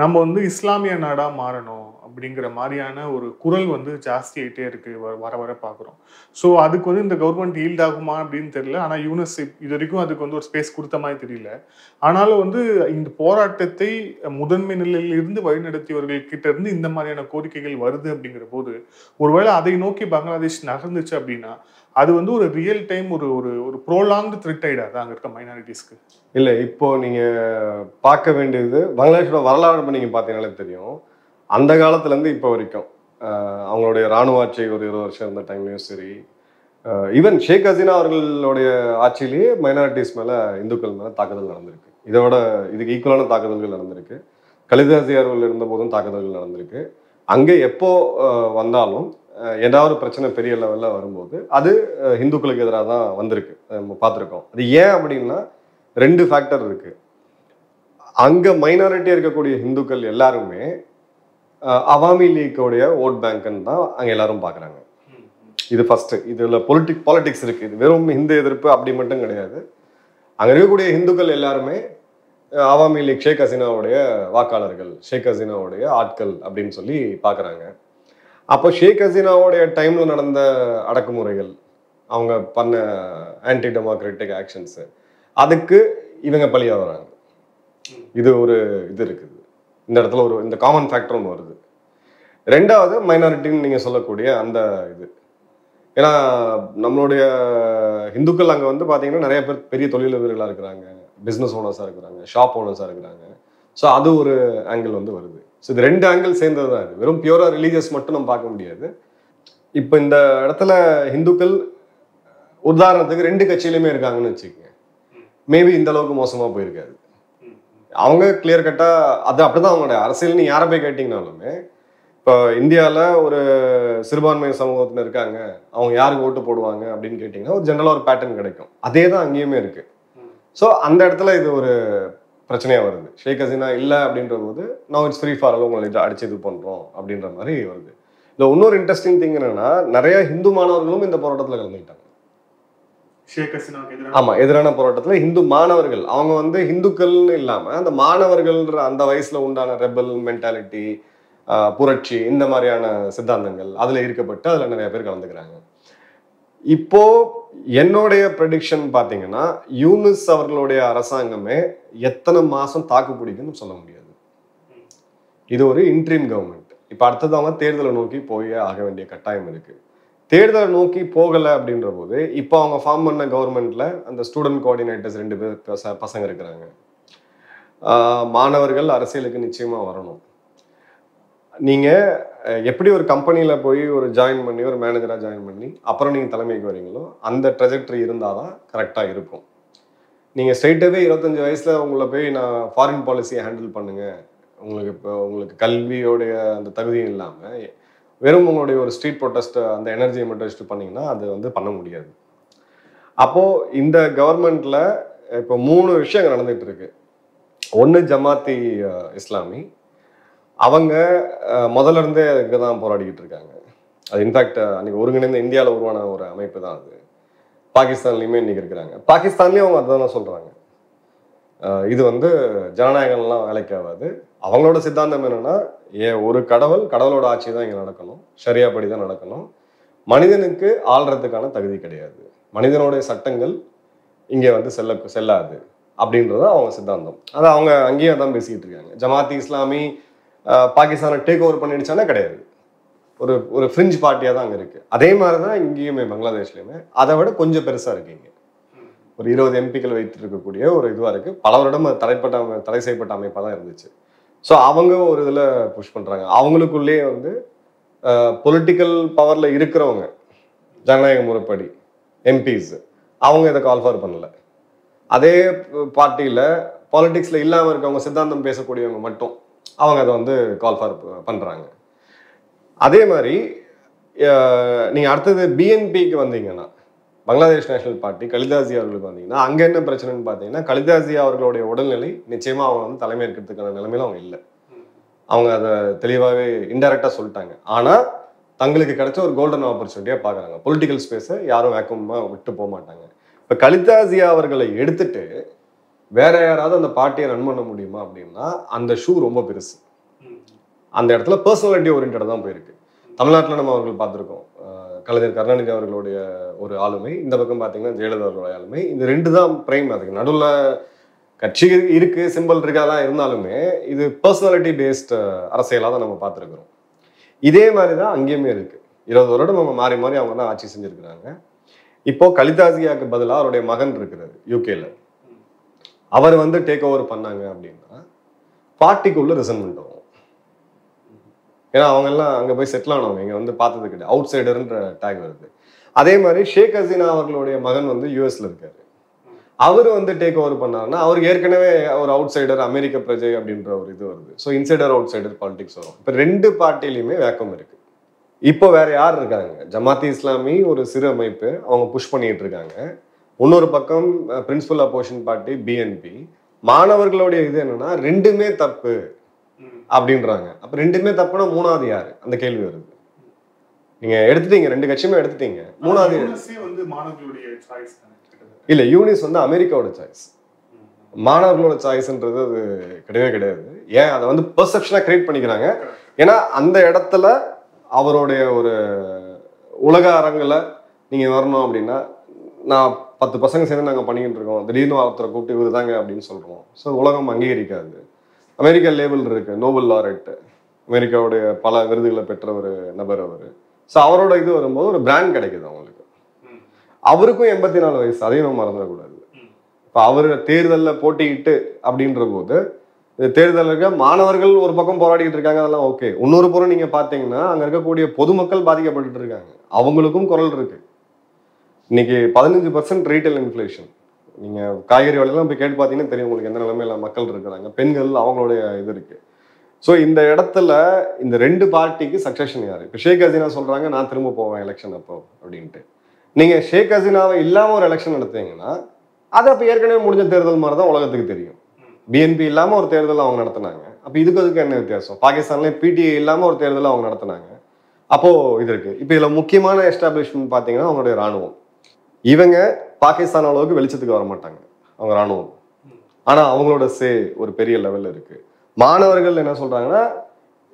நம்ம வந்து இஸ்லாமிய நாடாக மாறணும் அப்படிங்கிற மாதிரியான ஒரு குரல் வந்து ஜாஸ்தி ஆகிட்டே இருக்கு, வர வர பார்க்குறோம். ஸோ அதுக்கு வந்து இந்த கவர்மெண்ட் ஈல்ட் ஆகுமா அப்படின்னு தெரியல. ஆனால் யூனிஸ் இது வரைக்கும் அதுக்கு வந்து ஒரு ஸ்பேஸ் கொடுத்த மாதிரி தெரியல. ஆனாலும் வந்து இந்த போராட்டத்தை முதன்மை நிலையில் இருந்து வழிநடத்தியவர்கள் கிட்ட இருந்து இந்த மாதிரியான கோரிக்கைகள் வருது அப்படிங்கிற போது ஒருவேளை அதை நோக்கி பங்களாதேஷ் நகர்ந்துச்சு அப்படின்னா அது வந்து ஒரு ரியல் டைம் ஒரு ஒரு ப்ரோலாங்டு த்ரெட் ஆயிடாது அங்கே இருக்க மைனாரிட்டிஸ்க்கு. இல்லை, இப்போ நீங்கள் பார்க்க வேண்டியது பங்களாதேஷோட வரலாறு நீங்கள் பார்த்தீங்கன்னாலே தெரியும். அந்த காலத்துலேருந்து இப்போ வரைக்கும் அவங்களுடைய இராணுவ ஆட்சி ஒரு 20 வருஷம் இருந்த டைம்லையும் சரி, ஈவன் ஷேக் ஹசீனா அவர்களுடைய ஆட்சியிலேயே மைனாரிட்டிஸ் மேலே, இந்துக்கள் மேலே தாக்குதல் நடந்திருக்கு. இதுக்கு ஈக்குவலான தாக்குதல்கள் நடந்திருக்கு. கலிதா ஜியார்கள் இருந்த போதும் தாக்குதல்கள் நடந்திருக்கு. அங்கே எப்போ வந்தாலும் ஏதாவது பிரச்சனை பெரிய லெவலில் வரும்போது அது இந்துக்களுக்கு எதிராக தான் வந்திருக்கு, நம்ம பார்த்துருக்கோம். அது ஏன் அப்படின்னா 2 ஃபேக்டர் இருக்கு. அங்கே மைனாரிட்டியாக இருக்கக்கூடிய இந்துக்கள் எல்லாருமே அவாமி லீக்கோடைய ஓட் பேங்க்னு தான் அங்கே எல்லாரும் பார்க்குறாங்க. இது ஃபர்ஸ்ட். இதில் பாலிடிக்ஸ் இருக்குது. இது வெறும் இந்து எதிர்ப்பு அப்படி மட்டும் கிடையாது. அங்கே இருக்கக்கூடிய இந்துக்கள் எல்லாருமே அவாமி லீக் ஷேக் ஹசீனாவுடைய வாக்காளர்கள், ஷேக் ஹசீனாவுடைய ஆட்கள் அப்படின்னு சொல்லி பார்க்குறாங்க. அப்போ ஷேக் ஹசீனாவுடைய டைமில் நடந்த அடக்குமுறைகள், அவங்க பண்ண ஆன்டி டெமோக்ராட்டிக் ஆக்ஷன்ஸு, அதுக்கு இவங்க பழியாக வராங்க. இது ஒரு இது இருக்குது. இந்த இடத்துல இந்த காமன் ஃபேக்டர் ஒன்று வருது. ரெண்டாவது மைனாரிட்டின்னு நீங்கள் சொல்லக்கூடிய அந்த இது. ஏன்னா நம்மளுடைய இந்துக்கள் அங்கே வந்து பார்த்தீங்கன்னா நிறைய பேர் பெரிய தொழிலதிபர்களாக இருக்கிறாங்க, பிஸ்னஸ் ஓனர்ஸாக இருக்கிறாங்க, ஷாப் ஓனர்ஸாக இருக்கிறாங்க. ஸோ அது ஒரு ஆங்கிள் வந்து வருது. ஸோ இது 2 ஆங்கிள் சேர்ந்தது தான். இது வெறும் பியூரா ரிலீஜியஸ் மட்டும் நம்ம பார்க்க முடியாது. இப்போ இந்த இடத்துல இந்துக்கள் உதாரணத்துக்கு 2 கட்சியிலுமே இருக்காங்கன்னு வச்சுக்கோங்க, மேபி இந்த அளவுக்கு மோசமாக போயிருக்காது. அவங்க கிளியர் கட்டா அது அப்படிதான் அவங்களுடைய அரசியல். நீ யாரை போய் கேட்டீங்கனாலுமே இப்போ இந்தியாவில் ஒரு சிறுபான்மை சமூகத்தில் இருக்காங்க, அவங்க யாருக்கு ஓட்டு போடுவாங்க அப்படின்னு கேட்டிங்கன்னா ஒரு ஜென்ரலாக ஒரு பேட்டர்ன் கிடைக்கும். அதே தான் அங்கேயுமே இருக்கு. ஸோ அந்த இடத்துல இது ஒரு பிரச்சனையாக வருது. ஷேக் ஹசீனா இல்லை அப்படின்ற போது நான் இட்ஸ் ஃப்ரீ ஃபார் ஆல் உங்களை அடிச்சு இது பண்ணுறோம் அப்படின்ற மாதிரி வருது. இல்லை இன்னொரு இன்ட்ரெஸ்டிங் திங் என்னன்னா, நிறைய ஹிந்து மாணவர்களும் இந்த போராட்டத்தில் கலந்துக்கிட்டாங்க. ஆமா, எதிரான போராட்டத்துல இந்து மாணவர்கள், அவங்க வந்து ஹிந்துக்கள்னு இல்லாம அந்த மாணவர்கள் அந்த வயசுல உண்டான ரெபல் மென்டாலிட்டி, புரட்சி, இந்த மாதிரியான சித்தாந்தங்கள் அதுல ஈர்க்கப்பட்டு அதுல நிறைய பேர் கலந்துக்கிறாங்க. இப்போ என்னுடைய ப்ரெடிக்ஷன் பாத்தீங்கன்னா, யூனுஸ் அவர்களுடைய அரசாங்கமே எத்தனை மாசம் தாக்கு பிடிக்குன்னு சொல்ல முடியாது. இது ஒரு இன்ட்ரீம் கவர்மெண்ட். இப்ப அடுத்தது அவங்க தேர்தலை நோக்கி போய் ஆக வேண்டிய கட்டாயம் இருக்கு. தேர்தலை நோக்கி போகலை அப்படின்ற போது இப்போ அவங்க ஃபார்ம் பண்ண கவர்மெண்ட்ல அந்த ஸ்டூடெண்ட் கோஆர்டினேட்டர்ஸ் 2 பேர் பசங்க இருக்கிறாங்க. மாணவர்கள் அரசியலுக்கு நிச்சயமா வரணும். நீங்க எப்படி ஒரு கம்பெனியில போய் ஒரு ஜாயின் பண்ணி ஒரு மேனேஜரா ஜாயின் பண்ணி அப்புறம் நீங்க தலைமைக்கு வரீங்களோ அந்த ட்ரெஜெக்டரி இருந்தாதான் கரெக்டா இருக்கும். நீங்க ஸ்ட்ரெயிட்டாவே 25 வயசுல உங்களை போய் நான் ஃபாரின் பாலிசியை ஹேண்டில் பண்ணுங்க, உங்களுக்கு இப்போ உங்களுக்கு கல்வியோடைய அந்த தகுதியும் இல்லாம வெறும் உங்களுடைய ஒரு ஸ்ட்ரீட் ப்ரொட்டஸ்ட் அந்த எனர்ஜியை மட்டும் வச்சுட்டு பண்ணீங்கன்னா அது வந்து பண்ண முடியாது. அப்போ இந்த கவர்மெண்ட்ல இப்போ 3 விஷயங்கள் நடந்துட்டு இருக்கு. ஒன்று ஜமாத்தி இஸ்லாமி, அவங்க முதல்ல இருந்தே அதுக்கு தான் போராடிக்கிட்டு இருக்காங்க. அது இன்ஃபேக்ட் அன்னைக்கு ஒருங்கிணைந்த இந்தியாவில் உருவான ஒரு அமைப்பு தான் அது. பாகிஸ்தான்லையுமே இன்னைக்கு இருக்கிறாங்க. பாகிஸ்தான்லேயும் அவங்க அதுதான் சொல்றாங்க, இது வந்து ஜனநாயகம்லாம் வேலைக்கு ஆகாது. அவங்களோட சித்தாந்தம் என்னன்னா, ஒரு கடவுளோட ஆட்சி தான் இங்கே நடக்கணும், ஷரியாப்படி தான் நடக்கணும், மனிதனுக்கு ஆள்றதுக்கான தகுதி கிடையாது, மனிதனுடைய சட்டங்கள் இங்கே வந்து செல்லாது அப்படின்றது அவங்க சித்தாந்தம். அதை அவங்க அங்கேயே தான் பேசிக்கிட்டு இருக்காங்க. ஜமாத்தி இஸ்லாமி பாகிஸ்தானை டேக் ஓவர் பண்ணிடுச்சானே கிடையாது, ஒரு ஃப்ரிஞ்ச் பார்ட்டியாக தான் அங்கே இருக்கு. அதே மாதிரி தான் இங்கேயுமே பங்களாதேஷ்லையுமே அதை விட கொஞ்சம் பெருசாக இருக்கீங்க. ஒரு 20 எம்பிக்கள் வைத்து இருக்கக்கூடிய ஒரு இதுவாக இருக்கு. பல வருடம் தடை செய்யப்பட்ட அமைப்பாக தான் இருந்துச்சு. ஸோ அவங்க ஒரு இதில் புஷ் பண்ணுறாங்க. அவங்களுக்குள்ளேயே வந்து பொலிட்டிக்கல் பவரில் இருக்கிறவங்க ஜனநாயக முறைப்படி எம்பிஸ் அவங்க இதை கால்ஃபார் பண்ணல. அதே பார்ட்டியில் பாலிடிக்ஸில் இல்லாமல் இருக்கவங்க சித்தாந்தம் பேசக்கூடியவங்க மட்டும் அவங்க அதை வந்து கால்ஃபார் பண்ணுறாங்க. அதே மாதிரி நீங்கள் அடுத்தது பிஎன்பிக்கு வந்தீங்கன்னா, பங்களாதேஷ் நேஷனல் பார்ட்டி கலிதாசியா அவர்களுக்கு வந்தீங்கன்னா, அங்கே என்ன பிரச்சனைன்னு பார்த்தீங்கன்னா, கலிதாசியா அவர்களுடைய உடல்நிலை நிச்சயமாக அவங்க வந்து தலைமையேற்கிறதுக்கான நிலைமையில அவங்க இல்லை. அவங்க அதை தெளிவாகவே இன்டெரக்டாக சொல்லிட்டாங்க. ஆனால் தங்களுக்கு கிடைச்ச ஒரு கோல்டன் ஆப்பர்ச்சுனிட்டியாக பார்க்குறாங்க. பொலிட்டிக்கல் ஸ்பேஸை யாரும் வேக்கமாக விட்டு போக மாட்டாங்க. இப்போ கலிதாசியா அவர்களை எடுத்துட்டு வேற யாராவது அந்த பார்ட்டியை ரன் பண்ண முடியுமா அப்படின்னா அந்த ஷூ ரொம்ப பெருசு. அந்த இடத்துல பர்சனாலிட்டி ஓரியன்டாக தான் போயிருக்கு. தமிழ்நாட்டில் நம்ம அவர்கள் பார்த்துருக்கோம், கலைஞர் கருணாநிதி அவர்களுடைய ஒரு ஆளுமை, இந்த பக்கம் பார்த்தீங்கன்னா ஜெயலலிதா அவர்களுடைய ஆளுமை. இந்த 2 தான் பிரைம். அதுக்கு நடுவில் கட்சி இருக்கு, சிம்பிள் இருக்காதான் இருந்தாலுமே இது பர்சனாலிட்டி பேஸ்ட் அரசியலாக தான் நம்ம பார்த்துருக்குறோம். இதே மாதிரி தான் அங்கேயுமே இருக்கு. 20 வருடம் நம்ம மாறி மாறி அவங்க தான் ஆட்சி செஞ்சிருக்கிறாங்க. இப்போ கலிதாசியாவுக்கு பதிலாக அவருடைய மகன் இருக்கிறாரு யூகேல, அவர் வந்து டேக் ஓவர் பண்ணாங்க அப்படின்னா பார்ட்டிக்குள்ள ரிசன்மெண்ட் ஆகும். ஏன்னா அவங்க எல்லாம் அங்க போய் செட்டில் ஆனவங்க, இங்க வந்து பார்த்தது கிடையாது, அவுட் சைடர்ன்ற டேக் வருது. அதே மாதிரி ஷேக் ஹசீனா அவர்களுடைய மகன் வந்து யூஎஸ்ல இருக்காரு, அவர் வந்து டேக் ஓவர் பண்ணாருன்னா அவருக்கு ஏற்கனவே ஒரு அவுட் சைடர் அமெரிக்க பிரஜை அப்படின்ற ஒரு இது வருது. So insider out cider politics வரும். இப்போ 2 பார்ட்டிலையுமே வேக்கம் இருக்கு. இப்போ வேற யார் இருக்காங்க? ஜமாத்தி இஸ்லாமி ஒரு சிறு அமைப்பு, அவங்க புஷ் பண்ணிட்டு இருக்காங்க. இன்னொரு பக்கம் பிரின்சிபல் அப்போசிஷன் பார்ட்டி பிஎன்பி. மாணவர்களுடைய இது என்னன்னா 2மே தப்பு அப்படின்றாங்க. அப்ப 2மே தப்புனா 3வது யாரு? அந்த கேள்வி வருது. நீங்க எடுத்துட்டீங்க, 2 கட்சியுமே எடுத்துட்டீங்க, 3வது இல்ல. யூனிஸ் வந்து அமெரிக்காவோட சாய்ஸ், மாணவர்களோட சாய்ஸ்ன்றது அது கிடையவே கிடையாது. ஏன் அதை வந்து பெர்செப்ஷனா கிரியேட் பண்ணிக்கிறாங்க? ஏன்னா அந்த இடத்துல அவருடைய ஒரு உலக அரங்குல நீங்க வரணும் அப்படின்னா, நான் 10 பசங்க சேர்ந்து நாங்கள் பண்ணிக்கிட்டு இருக்கோம், திடீர்னு ஒருத்தரை கூப்பிட்டு இவர் தாங்க அப்படின்னு சொல்றோம். ஸோ உலகம் அங்கீகரிக்காது. அமெரிக்கா லேபிள் இருக்கு, நோபல் லாரெட், அமெரிக்காவுடைய பல விருதுகளை பெற்ற ஒரு நபர் அவர். ஸோ அவரோட இது வரும்போது ஒரு பிராண்ட் கிடைக்குது அவங்களுக்கு. அவருக்கும் 84 வயசு, அதையும் நம்ம மறந்துடக்கூடாது. இப்போ அவர் தேர்தலில் போட்டியிட்டு அப்படின்ற போது தேர்தலுக்கு மாணவர்கள் ஒரு பக்கம் போராடிட்டு இருக்காங்க, அதெல்லாம் ஓகே. இன்னொரு புறம் நீங்க பாத்தீங்கன்னா அங்க இருக்கக்கூடிய பொதுமக்கள் பாதிக்கப்பட்டு இருக்காங்க, அவங்களுக்கும் குரல் இருக்கு. இன்னைக்கு 15% ரீட்டைல் இன்ஃப்ளேஷன். நீங்க காய்கறி விலையெல்லாம் போய் கேட்டு பார்த்தீங்கன்னா தெரியும் உங்களுக்கு எந்த நிலைமையில மக்கள் இருக்கிறாங்க. பெண்கள் அவங்களுடைய இது இருக்கு. ஸோ இந்த இடத்துல இந்த 2 பார்ட்டிக்கு சக்சஷன் யாரு? இப்போ ஷேக் ஹசீனா சொல்றாங்க நான் திரும்ப போவேன் எலெக்ஷன் அப்போ அப்படின்ட்டு. நீங்க ஷேக் ஹசீனாவை இல்லாம ஒரு எலெக்ஷன் நடத்துவீங்கன்னா அது அப்போ ஏற்கனவே முடிஞ்ச தேர்தல் மாதிரி தான் உலகத்துக்கு தெரியும். பிஎன்பி இல்லாம ஒரு தேர்தல் அவங்க நடத்தினாங்க, அப்போ இதுக்கு என்ன வித்தியாசம்? பாகிஸ்தான்ல பிடிஐ இல்லாம ஒரு தேர்தல் அவங்க நடத்தினாங்க, அப்போ இது இருக்கு. இப்போ இதுல முக்கியமான எஸ்டாப்ளிஷ்மெண்ட் பாத்தீங்கன்னா அவங்களுடைய ராணுவம். இவங்க பாகிஸ்தான் அளவுக்கு வெளிச்சத்துக்கு வர மாட்டாங்க அவங்க ராணுவம், ஆனா அவங்களோட ஒரு பெரிய லெவல்ல இருக்கு. மாணவர்கள் என்ன சொல்றாங்கன்னா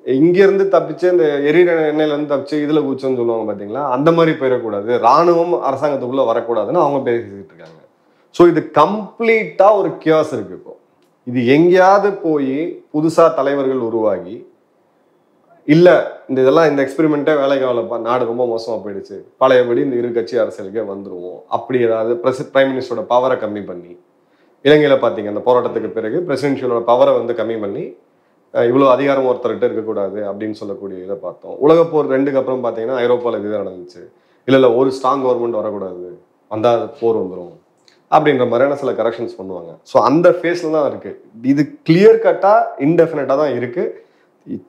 இங்க இருந்து தப்பிச்சு இந்த எரியிற எண்ணெயில இருந்து தப்பிச்சு இதுல குச்சோன்னு சொல்லுவாங்க பாத்தீங்களா, அந்த மாதிரி போயிடக்கூடாது, ராணுவம் அரசாங்கத்துக்குள்ள வரக்கூடாதுன்னு அவங்க பேசிட்டு இருக்காங்க. ஸோ இது கம்ப்ளீட்டா ஒரு கியாஸ் இருக்கு. இப்போ இது எங்கேயாவது போய் புதுசா தலைவர்கள் உருவாகி இல்ல இந்த எக்ஸ்பெரிமெண்ட்டே வேலைக்கு ஆகலப்பா, நாடு ரொம்ப மோசமா போயிடுச்சு, பழையபடி இந்த இரு கட்சி அரசியலுக்கே வந்துருவோம் அப்படி ஏதாவது பிரைம் மினிஸ்டரோட பவரை கம்மி பண்ணி, இலங்கையில பாத்தீங்க அந்த போராட்டத்துக்கு பிறகு பிரசிடென்ஷியலோட பவரை கம்மி பண்ணி இவ்வளவு அதிகாரம் ஒருத்தர்கிட்ட இருக்கக்கூடாது அப்படின்னு சொல்லக்கூடிய இதை பார்த்தோம். உலகப்போர் 2க்கு அப்புறம் பாத்தீங்கன்னா ஐரோப்பால இதுதான் நடந்துச்சு. இல்ல ஒரு ஸ்ட்ராங் கவர்மெண்ட் வரக்கூடாது, வந்தா போர் வந்துடும் அப்படின்ற மாதிரியான சில கரெக்ஷன்ஸ் பண்ணுவாங்க. ஸோ அந்த ஃபேஸ்ல தான் இருக்கு. இது கிளியர் கட்டா இன்டெஃபினட்டா தான் இருக்கு.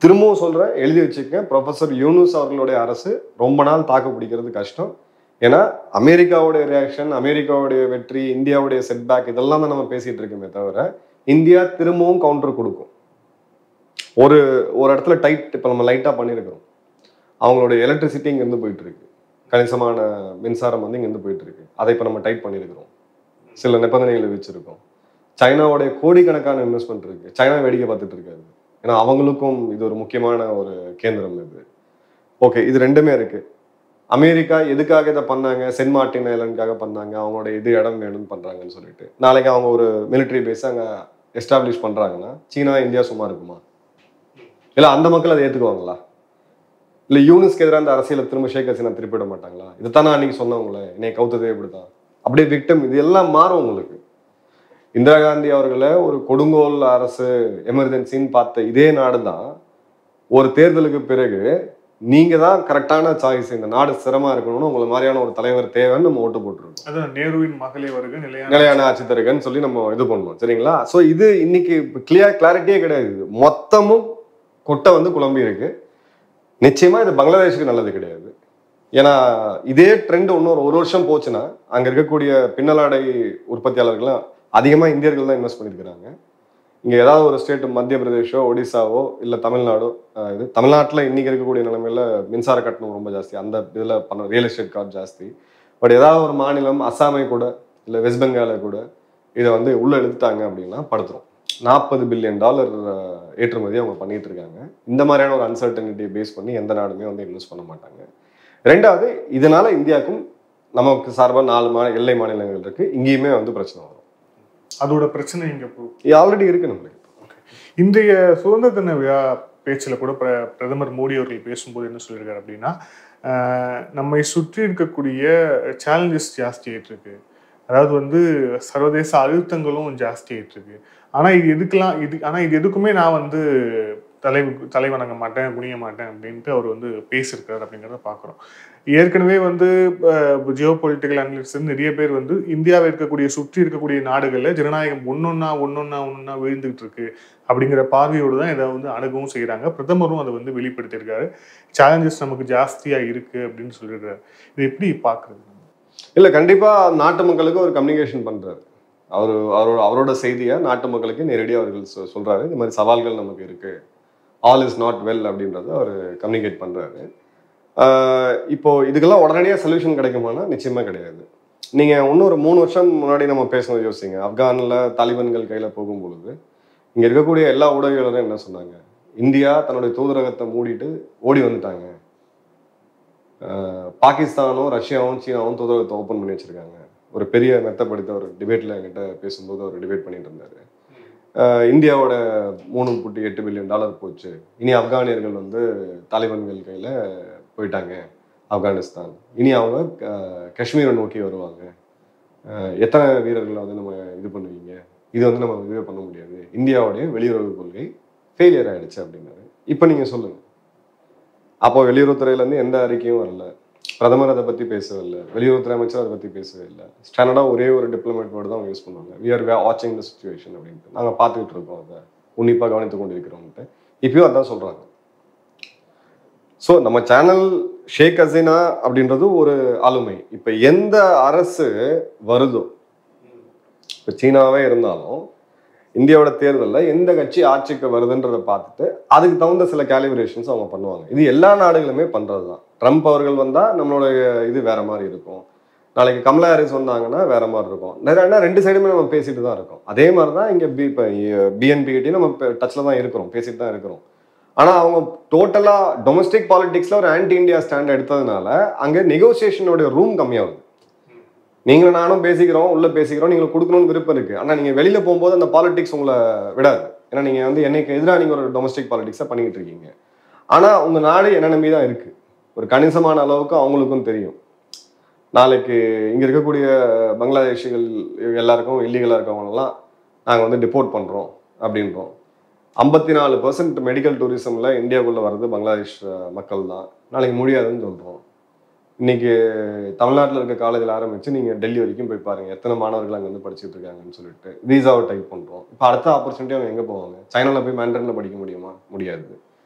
திரும்பவும் சொல்றேன், எழுதி வச்சுக்க, ப்ரொஃபசர் யூனுஸ் அவர்களுடைய அரசு ரொம்ப நாள் தாக்கு பிடிக்கிறது கஷ்டம். ஏன்னா அமெரிக்காவுடைய ரியாக்ஷன், அமெரிக்காவுடைய வெற்றி, இந்தியாவுடைய செட்பேக் இதெல்லாம் தான் நம்ம பேசிட்டு இருக்கோமே தவிர இந்தியா திரும்பவும் கவுண்டர் கொடுக்கும். ஒரு இடத்துல டைட் இப்போ நம்ம லைட்டா பண்ணியிருக்கிறோம். அவங்களுடைய எலக்ட்ரிசிட்டி இங்கேருந்து போயிட்டு இருக்கு, கணிசமான மின்சாரம் இங்கேருந்து போயிட்டு இருக்கு, அதை இப்போ நம்ம டைட் பண்ணியிருக்கிறோம், சில நிபந்தனைகளை வச்சிருக்கோம். சைனாவுடைய கோடிக்கணக்கான இன்வெஸ்ட்மெண்ட் இருக்கு, சைனா வேடிக்கை பார்த்துட்டு இருக்காது, ஏன்னா அவங்களுக்கும் இது ஒரு முக்கியமான ஒரு கேந்திரம் இது. ஓகே, இது 2மே இருக்கு. அமெரிக்கா எதுக்காக இதை பண்ணாங்க? சென்ட் மார்டின் ஐலண்டுக்காக பண்ணாங்க, அவங்களோட இது இடம் வேணும்னு பண்றாங்கன்னு சொல்லிட்டு. நாளைக்கு அவங்க ஒரு மிலிட்டரி பேஸ் அங்க எஸ்டாப்ளிஷ் பண்றாங்கன்னா சீனா இந்தியா சும்மா இருக்குமா? இல்ல அந்த மக்கள் அதை ஏத்துக்குவாங்களா? இல்ல யூனிஸ்க்கு எதிராக அந்த அரசியலை திரும்ப ஷேக் ஹசீனா திருப்பிட மாட்டாங்களா? இதைத்தான் நான் அன்னைக்கு சொன்னவங்களே, என்னை கவுத்ததே இப்படிதான், அப்படியே விக்டம், இது எல்லாம் மாறும் உங்களுக்கு. இந்திரா காந்தி அவர்களை ஒரு கொடுங்கோல் அரசு எமர்ஜென்சின்னு பார்த்த இதே நாடு தான் ஒரு தேர்தலுக்கு பிறகு நீங்க தான் கரெக்டான சாய்ஸ், இந்த நாடு சிரமமா இருக்கணும்னு உங்களை மாதிரியான ஒரு தலைவர் தேவைன்னு நம்ம ஓட்டு போட்டுருக்கோம். அதான் நேருவின் மகளே வருக நிலையான ஆட்சி தருகன்னு சொல்லி நம்ம இது பண்ணுவோம், சரிங்களா? ஸோ இது இன்னைக்கு கிளாரிட்டியே கிடையாது. மொத்தமும் கொட்டை குழம்பி இருக்கு. நிச்சயமா இது பங்களாதேஷுக்கு நல்லது கிடையாது. ஏன்னா இதே ட்ரெண்ட் இன்னொரு 1 வருஷம் போச்சுன்னா அங்க இருக்கக்கூடிய பின்னலாடை உற்பத்தியாளர்கள்லாம் அதிகமா இந்தியர்கள் தான் இன்வெஸ்ட் பண்ணியிருக்கிறாங்க. இங்க ஏதாவது ஒரு ஸ்டேட், மத்திய பிரதேஷோ ஒடிசாவோ இல்ல தமிழ்நாடோ, இது தமிழ்நாட்டில் இன்னைக்கு இருக்கக்கூடிய நிலைமையில மின்சார கட்டணம் ரொம்ப ஜாஸ்தி, அந்த இதுல பண்ண ரியல் எஸ்டேட் கார்டு ஜாஸ்தி. பட் ஏதாவது ஒரு மாநிலம், அசாமை கூட இல்ல வெஸ்ட் பெங்கால கூட இதை உள்ள இழுத்துட்டாங்க அப்படின்னா படுத்துரும். $40 பில்லியன் ஏற்றுமதி அவங்க பண்ணிட்டு இருக்காங்க. இந்த மாதிரியான ஒரு அன்சர்டனிட்டியை பேஸ் பண்ணி எந்த நாடுமே இன்வெஸ்ட் பண்ண மாட்டாங்க. 2வது, இதனால இந்தியாவுக்கும் நமக்கு சார்பாக 4 எல்லை மாநிலங்கள் இருக்கு, இங்கேயுமே பிரச்சனை வரும். அதோட பிரச்சனை இங்க ஆல்ரெடி இருக்கு நம்மளுக்கு. இன்றைய சுதந்திர தின விழா பேச்சில் கூட பிரதமர் மோடி அவர்கள் பேசும்போது என்ன சொல்லியிருக்காரு அப்படின்னா, நம்மை சுற்றி இருக்கக்கூடிய சேலஞ்சஸ் ஜாஸ்தி ஆயிட்டு இருக்கு, அதாவது சர்வதேச அழுத்தங்களும் ஜாஸ்தி ஆயிட்டு இருக்கு. ஆனா இது எதுக்குமே நான் தலை வணங்க மாட்டேன், குனிய மாட்டேன் அப்படின்ட்டு அவர் பேசியிருக்காரு அப்படிங்கிறத பார்க்குறோம். ஏற்கனவே ஜியோ பொலிட்டிக்கல் அனலிஸ்ட் நிறைய பேர் இந்தியாவில் இருக்கக்கூடிய சுற்றி இருக்கக்கூடிய நாடுகளில் ஜனநாயகம் ஒன்னொன்னா விழுந்துகிட்டு இருக்கு அப்படிங்கிற பார்வையோடு தான் இதை அணுகவும் செய்கிறாங்க. பிரதமரும் அதை வெளிப்படுத்தியிருக்காரு. சேலஞ்சஸ் நமக்கு ஜாஸ்தியா இருக்கு அப்படின்னு சொல்லியிருக்காரு. இது எப்படி பார்க்குறது? இல்லை, கண்டிப்பா நாட்டு மக்களுக்கு ஒரு கம்யூனிகேஷன் பண்றாரு. அவரோட செய்தியை நாட்டு மக்களுக்கு நேரடியாக அவர்கள் சொல்றாரு. இந்த மாதிரி சவால்கள் நமக்கு இருக்கு, ஆல் இஸ் நாட் வெல் அப்படின்றத அவர் கம்யூனிகேட் பண்றாரு. இப்போ இதுக்கெல்லாம் உடனடியாக சொல்யூஷன் கிடைக்குமானா நிச்சயமா கிடையாது. நீங்க இன்னொரு 3 வருஷம் முன்னாடி நம்ம பேசணும் யோசிங்க. ஆப்கானில் தாலிபான்கள் கையில போகும்பொழுது இங்க இருக்கக்கூடிய எல்லா ஊடகங்களும் என்ன சொன்னாங்க? இந்தியா தன்னுடைய தூதரகத்தை மூடிட்டு ஓடி வந்துட்டாங்க, பாகிஸ்தானும் ரஷ்யாவும் சீனாவும் தூதரகத்தை ஓப்பன் பண்ணி வச்சிருக்காங்க. ஒரு பெரிய மெத்தப்படுத்த ஒரு டிபேட்ல என்கிட்ட பேசும்போது அவர் டிபேட் பண்ணிட்டு இருந்தாரு. இந்தியாவோட $3.8 பில்லியன் போச்சு, இனி ஆப்கானியர்கள் வந்து தாலிபான்கள் கையில் போயிட்டாங்க ஆப்கானிஸ்தான், இனி அவங்க காஷ்மீரை நோக்கி வருவாங்க, எத்தனை வீரர்களை வந்து நம்ம இது பண்ணுவீங்க, இது வந்து நம்ம இதுவே பண்ண முடியாது, இந்தியாவுடைய வெளியுறவு கொள்கை ஃபெயிலியர் ஆகிடுச்சு அப்படின்னாரு. இப்போ நீங்கள் சொல்லுங்கள், அப்போ வெளியுறவுத்துறையிலேருந்து எந்த அறிக்கையும் வரல, பிரதமர் அதை பற்றி பேசவே இல்லை, வெளியுறவுத்துறை அமைச்சர் அதை பற்றி பேசவே இல்லை, ஸ்டாண்டர்டாக ஒரே ஒரு டிப்ளமேட் வேர்டு தான் அவங்க யூஸ் பண்ணுவாங்க, வி ஆர் வாட்சிங் த சிச்சுவேஷன் அப்படின்ட்டு, நாங்கள் பார்த்துக்கிட்டு இருக்கோம், அதை உன்னிப்பாக கவனித்து கொண்டு இருக்கிறோம்ட்டு இப்பயும் அதான் சொல்கிறாங்க. ஸோ நம்ம சேனல் ஷேக் ஹசீனா அப்படின்றது ஒரு ஆளுமை. இப்போ எந்த அரசு வருதோ, இப்போ சீனாவே இருந்தாலும் இந்தியாவோட தேர்தலில் எந்த கட்சி ஆட்சிக்கு வருதுன்றதை பார்த்துட்டு அதுக்கு தகுந்த சில கேலிபிரேஷன்ஸ் அவங்க பண்ணுவாங்க. இது எல்லா நாடுகளுமே பண்ணுறது தான். ட்ரம்ப் அவர்கள் வந்தால் நம்மளோட இது வேற மாதிரி இருக்கும், நாளைக்கு கமலா ஹாரிஸ் வந்தாங்கன்னா வேற மாதிரி இருக்கும். நிறைய ரெண்டு சைடுமே நம்ம பேசிட்டு தான் இருக்கோம். அதே மாதிரி தான் இங்கே இப்போ பிஎன்பி கிட்டே நம்ம டச்சில் தான் இருக்கிறோம், பேசிட்டு தான் இருக்கிறோம். ஆனால் அவங்க டோட்டலாக டொமஸ்டிக் பாலிடிக்ஸில் ஒரு ஆன்டி இண்டியா ஸ்டாண்ட் எடுத்ததுனால அங்கே நெகோசியேஷனோட ரூம் கம்மியாகுது. நீங்களும் நானும் பேசிக்கிறோம், உள்ள பேசிக்கிறோம், நீங்கள் கொடுக்கணும்னு விருப்பம் இருக்குது. ஆனால் நீங்கள் வெளியில் போகும்போது அந்த பாலிடிக்ஸ் உங்களை விடாது. ஏன்னா நீங்கள் வந்து என்னைக்கு எதிராக நீங்கள் ஒரு டொமஸ்டிக் பாலிடிக்ஸை பண்ணிக்கிட்டு இருக்கீங்க. ஆனால் உங்கள் நாடு என்ன நம்பி தான் இருக்குது, ஒரு கணிசமான அளவுக்கு அவங்களுக்கும் தெரியும். நாளைக்கு இங்கே இருக்கக்கூடிய பங்களாதேஷிகள் எல்லாருக்கும் இல்லீகலாக இருக்கவங்கலாம் நாங்கள் வந்து டிபோர்ட் பண்ணுறோம் அப்படின்றோம். 54% மெடிக்கல் டூரிசமில் இந்தியாவுக்குள்ளே வர்றது பங்களாதேஷ் மக்கள் தான். நாளைக்கு முடியாதுன்னு சொல்கிறோம். இன்னைக்கு தமிழ்நாட்டில் இருக்க காலேஜில் ஆரம்பித்து நீங்கள் டெல்லி வரைக்கும் போய் பாருங்கள், எத்தனை மாணவர்கள் அங்கே வந்து படிச்சுட்டு இருக்காங்கன்னு சொல்லிட்டு வீசாவை டைப் பண்ணுறோம். இப்போ அடுத்த ஆப்பர்ச்சுனிட்டி அவங்க எங்கே போவாங்க? சைனாவில் போய் மேண்ட்ரினில் படிக்க முடியுமா? முடியாது.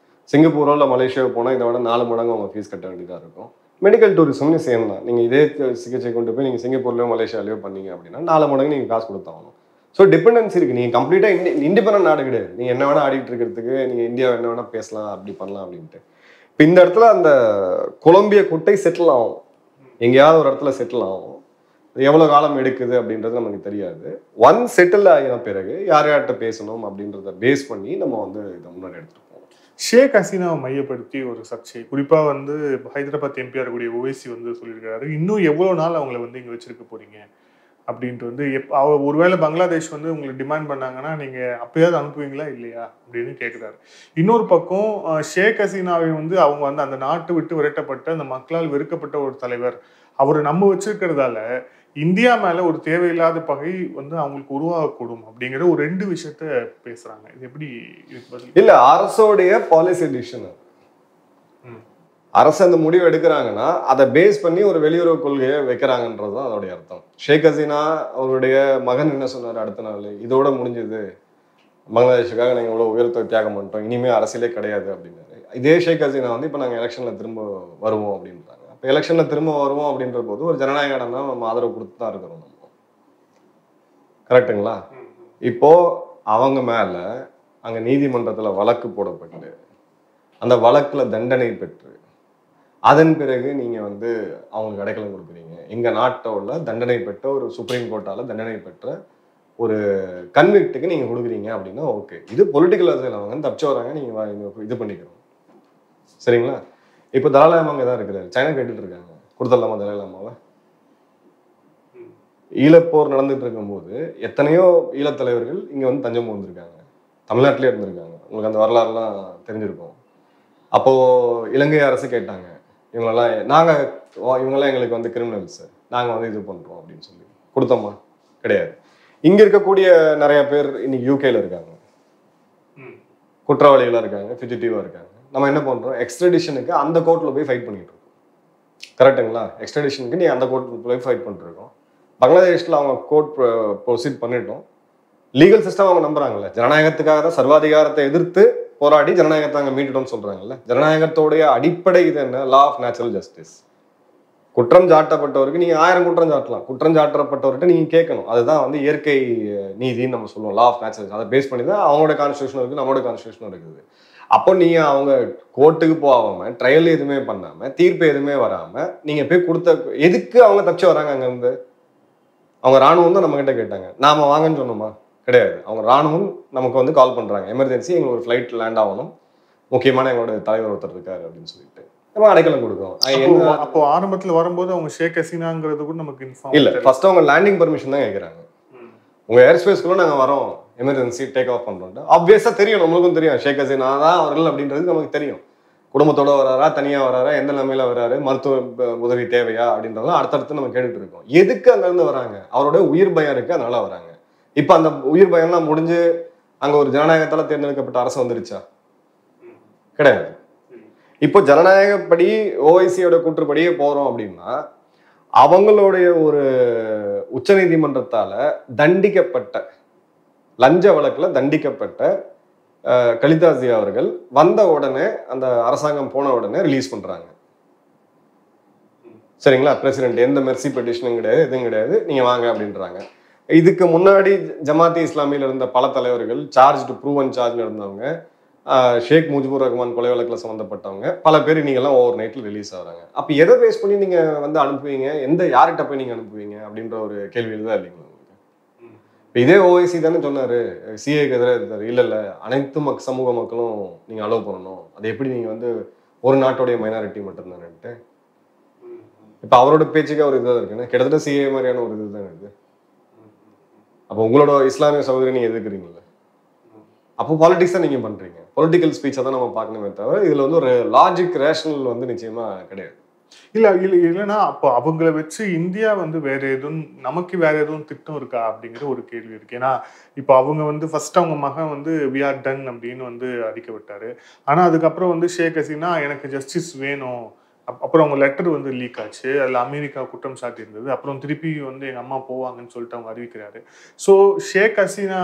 சிங்கப்பூரோ இல்லை மலேசியாவை போனால் இதை விட 4 மடங்கு அவங்க ஃபீஸ் கட்ட வேண்டியதாக இருக்கும். மெடிக்கல் டூரிசம்னு சேம் தான். நீங்கள் இதே சிகிச்சை கொண்டு போய் நீங்கள் சிங்கப்பூர்லையோ மலேசியாலையோ பண்ணீங்க அப்படின்னா 4 மடங்கு நீங்கள் காசு கொடுத்தாகணும். ஸோ டிபெண்டன்சி இருக்குது. நீங்கள் கம்ப்ளீட்டாக இண்டிபெண்டன்ட் நாடு கிடையாது. நீங்கள் என்ன வேணால் ஆடிட்டு இருக்கிறதுக்கு நீங்கள் இந்தியா என்ன வேணால் பேசலாம், அப்படி பண்ணலாம் அப்படின்ட்டு. இப்போ இந்த இடத்துல அந்த கொலம்பியா குட்டை செட்டில் ஆகும், எங்கேயாவது ஒரு இடத்துல செட்டில் ஆகும். எவ்வளோ காலம் எடுக்குது அப்படின்றது நமக்கு தெரியாது. ஒன் செட்டில் ஆகின பிறகு யார் யார்கிட்ட பேசணும் அப்படின்றத பேஸ் பண்ணி நம்ம வந்து இதை முன்னாடி எடுத்துகிட்டு போவோம். ஷேக் ஹசீனாவை மையப்படுத்தி ஒரு சர்ச்சை, குறிப்பாக வந்து ஹைதராபாத் எம்பியாக இருக்கக்கூடிய ஓவைசி வந்து சொல்லியிருக்காரு, இன்னும் எவ்வளோ நாள் அவங்கள வந்து இங்கே வச்சிருக்க போறீங்க அப்படின்ட்டு வந்து ஒருவேளை பங்களாதேஷ் வந்து உங்களுக்கு டிமாண்ட் பண்ணாங்கன்னா நீங்கள் அப்பயாவது அனுப்புவீங்களா இல்லையா அப்படின்னு கேட்குறாரு. இன்னொரு பக்கம் ஷேக் ஹசீனாவை வந்து அவங்க வந்து அந்த நாட்டை விட்டு விரட்டப்பட்ட அந்த மக்களால் வெறுக்கப்பட்ட ஒரு தலைவர், அவரை நம்ம வச்சிருக்கிறதால இந்தியா மேல ஒரு தேவையில்லாத பகை வந்து அவங்களுக்கு உருவாகக்கூடும் அப்படிங்கிற ஒரு 2 விஷயத்த பேசுறாங்க. இது எப்படி இல்ல அரசோடைய பாலிசி டிசிஷன், அரசு அந்த முடிவு எடுக்கிறாங்கன்னா அதை பேஸ் பண்ணி ஒரு வெளியுறவு கொள்கையை வைக்கிறாங்கன்றது தான் அதோடைய அர்த்தம். ஷேக் ஹசீனா அவருடைய மகன் என்ன சொன்னார் அடுத்த நாள், இதோட முடிஞ்சது, பங்களாதேஷுக்காக நாங்கள் இவ்வளோ உயரத்தை தியாகம் பண்ணிட்டோம், இனிமேல் அரசியலே கிடையாது அப்படின்னாரு. இதே ஷேக் ஹசீனா வந்து இப்போ நாங்கள் எலெக்ஷனில் திரும்ப வருவோம் அப்படின்றாங்க. இப்போ எலெக்ஷனில் திரும்ப வருவோம் அப்படின்ற போது ஒரு ஜனநாயக இடம் தான் நம்ம ஆதரவு கொடுத்து தான் இருக்கிறோம் நம்ம. கரெக்டுங்களா? இப்போ அவங்க மேலே அங்கே நீதிமன்றத்தில் வழக்கு போடப்பட்டு அந்த வழக்கில் தண்டனை பெற்று அதன் பிறகு நீங்கள் வந்து அவங்களுக்கு அடைக்கலம் கொடுக்குறீங்க. எங்கள் நாட்டோட தண்டனை பெற்ற ஒரு சுப்ரீம் கோர்ட்டால் தண்டனை பெற்ற ஒரு கன்விக்ட்டுக்கு நீங்கள் கொடுக்குறீங்க அப்படின்னா ஓகே, இது பொலிட்டிக்கல் அரசியல், அவங்க தப்பிச்சு வராங்க, நீங்கள் இது பண்ணிக்கிறோம். சரிங்களா? இப்போ தலாலாமா அங்கே தான் இருக்கிறாரு, சைனா கேட்டுட்டு இருக்காங்க, கொடுத்துடலாமா தலாலாமாவை? ஈழப்போர் நடந்துட்டு இருக்கும்போது எத்தனையோ ஈழத்தலைவர்கள் இங்கே வந்து தஞ்சம் வந்திருக்காங்க, தமிழ்நாட்டிலே இருந்திருக்காங்க. உங்களுக்கு அந்த வரலாறுலாம் தெரிஞ்சிருக்கும். அப்போது இலங்கை அரசு கேட்டாங்க, இவங்கெல்லாம் எங்களுக்கு வந்து கிரிமினல்ஸ், நாங்கள் வந்து இது பண்ணுறோம் அப்படின்னு சொல்லி கொடுத்தோமா? கிடையாது. இங்கே இருக்கக்கூடிய நிறைய பேர் இன்னைக்கு யூகேல இருக்காங்க, குற்றவாளிகளாக இருக்காங்க, ஃபியூஜிட்டிவாக இருக்காங்க. நம்ம என்ன பண்ணுறோம்? எக்ஸ்ட்ரடிஷனுக்கு அந்த கோர்ட்டில் போய் ஃபைட் பண்ணிட்டு இருக்கோம். கரெக்டுங்களா? எக்ஸ்ட்ரடிஷனுக்கு நீ அந்த கோர்ட்டில் போய் ஃபைட் பண்ணிருக்கோம். பங்களாதேஷில் அவங்க கோர்ட் ப்ரொசீட் பண்ணிட்டோம். லீகல் சிஸ்டம் அவங்க நம்புறாங்கல்ல, ஜனநாயகத்துக்காக தான் சர்வாதிகாரத்தை எதிர்த்து போராடி ஜனநாயகத்தை அங்கே மீட்டுட்டோம்னு சொல்றாங்கல்ல. ஜனநாயகத்தோடைய அடிப்படை இது என்ன? Law of natural justice. குற்றம் சாட்டப்பட்டவருக்கு நீங்க 1000 குற்றம் சாட்டலாம், குற்றம் சாட்டப்பட்டவர்கிட்ட நீங்க கேட்கணும். அதுதான் வந்து இயற்கை நீதினு நம்ம சொல்லுவோம், லா ஆஃப் நேச்சுரல். அதை பேஸ் பண்ணி தான் அவங்களோட கான்ஸ்டியூஷன் இருக்குது, நம்மளோட கான்ஸ்டியூஷன் இருக்குது. அப்போ நீங்க அவங்க கோர்ட்டுக்கு போகாம, ட்ரையல் எதுவுமே பண்ணாம, தீர்ப்பு எதுவுமே வராம நீங்க போய் கொடுத்த எதுக்கு அவங்க தப்பிச்சு வராங்க? அங்க வந்து அவங்க ராணுவம் தான் நம்ம கிட்ட கேட்டாங்க, நாம வாங்கன்னு சொன்னோமா? கிடையாது. அவங்க ராணுவம் நமக்கு வந்து கால் பண்றாங்க, எமர்ஜென்சி எங்களுக்கு ஒரு ஃபிளைட் லேண்ட் ஆகணும், முக்கியமான எங்களோட தலைவர் ஒருத்தர் இருக்காரு அப்படின்னு சொல்லிட்டு நம்ம அடைக்கலம் கொடுக்கும். அப்போ ஆரம்பத்துல வரும்போது அவங்க ஷேக் ஹசீனாங்கிறது கூட நமக்கு இன்ஃபார்ம் இல்ல. ஃபர்ஸ்ட் அவங்க லேண்டிங் பர்மிஷன் தான் கேட்கறாங்க. உங்க ஏர் ஸ்பேஸ்க்குள்ள நாங்க வரோம், எமர்ஜென்சி டேக் ஆஃப் பண்ணுறோம். ஆப்வியஸாக தெரியும், நம்மளுக்கும் தெரியும் ஷேக் ஹசீனா தான் அவர்கள் அப்படின்றது நமக்கு தெரியும். குடும்பத்தோட வராரா, தனியாக வராரா, எந்த நிலைமையில வராரு, மருத்துவ உதவி தேவையா அப்படின்றதெல்லாம் அடுத்தடுத்து நம்ம கேட்டுட்டு இருக்கோம். எதுக்கு அங்கேருந்து வராங்க? அவரோட உயிர் பயம் இருக்கு, அதனால வராங்க. இப்போ அந்த உயிர் பயம்லாம் முடிஞ்சு அங்கே ஒரு ஜனநாயகத்தால் தேர்ந்தெடுக்கப்பட்ட அரசு வந்துருச்சா? கிடையாது. இப்போ ஜனநாயகப்படி ஓஐசியோட கூற்றுப்படியே போறோம் அப்படின்னா அவங்களுடைய ஒரு உச்ச நீதிமன்றத்தால தண்டிக்கப்பட்ட லஞ்ச வழக்குல தண்டிக்கப்பட்ட கலிதா ஜியா அவர்கள் வந்த உடனே, அந்த அரசாங்கம் போன உடனே ரிலீஸ் பண்றாங்க. சரிங்களா? பிரசிடென்ட் எந்த மெர்சி பெட்டிஷனும் கிடையாது, எதுவும் கிடையாது, நீங்க வாங்க அப்படின்றாங்க. இதுக்கு முன்னாடி ஜமாத்தி இஸ்லாமியில இருந்த பல தலைவர்கள், சார்ஜ் ப்ரூவன் சார்ஜ்ல இருந்தவங்க, ஷேக் முஜிபுர் ரஹ்மான் கொலை வழக்கில் சம்மந்தப்பட்டவங்க பல பேர் நீங்கள்லாம் ஓவர் நைட்டில் ரிலீஸ் ஆகிறாங்க. அப்போ எதை பேஸ் பண்ணி நீங்கள் வந்து அனுப்புவீங்க? யார்கிட்ட போய் நீங்கள் அனுப்புவீங்க அப்படின்ற ஒரு கேள்வியில் தான் இல்லைங்களா உங்களுக்கு? இப்போ இதே ஓஐசி தானே சொன்னார், சிஏக்கு எதிராக இருந்தார். இல்லை அனைத்து சமூக மக்களும் நீங்கள் அலோவ் பண்ணணும், அது எப்படி நீங்கள் வந்து ஒரு நாட்டுடைய மைனாரிட்டி மட்டும்தானேன்ட்டு. இப்போ அவரோட பேச்சுக்கு அவர் இதாக இருக்குன்னா கிட்டத்தட்ட சிஏ மாதிரியான ஒரு இது தானே இது. அப்போ உங்களோட இஸ்லாமிய சகோதரி நீங்கள் எதுக்குறீங்களா? அப்போ பாலிடிக்ஸ் தான் நீங்கள் பண்ணுறீங்க. பொலிட்டிக்கல் ஸ்பீச்சை தான் நம்ம பார்க்கணுமே தவிர இதில் வந்து ஒரு லாஜிக் ரேஷனல் வந்து நிச்சயமாக கிடையாது. இல்லைன்னா அப்போ அவங்கள வச்சு இந்தியா வந்து வேற எதுவும் நமக்கு வேற எதுவும் திட்டம் இருக்கா அப்படிங்கிற ஒரு கேள்வி இருக்கு. ஏன்னா இப்போ அவங்க வந்து ஃபர்ஸ்ட் அவங்க மகன் வந்து வி ஆர் டன் அப்படின்னு வந்து அறிக்கை விட்டாரு. ஆனா அதுக்கப்புறம் வந்து ஷேக் ஹசீனா எனக்கு ஜஸ்டிஸ் வேணும், அப்புறம் அவங்க லெட்டர் வந்து லீக் ஆச்சு, அதில் அமெரிக்கா குற்றம் சாட்டி இருந்தது. அப்புறம் திருப்பி வந்து எங்கள் அம்மா போவாங்கன்னு சொல்லிட்டு அவங்க அறிவிக்கிறாரு. ஸோ ஷேக் ஹசீனா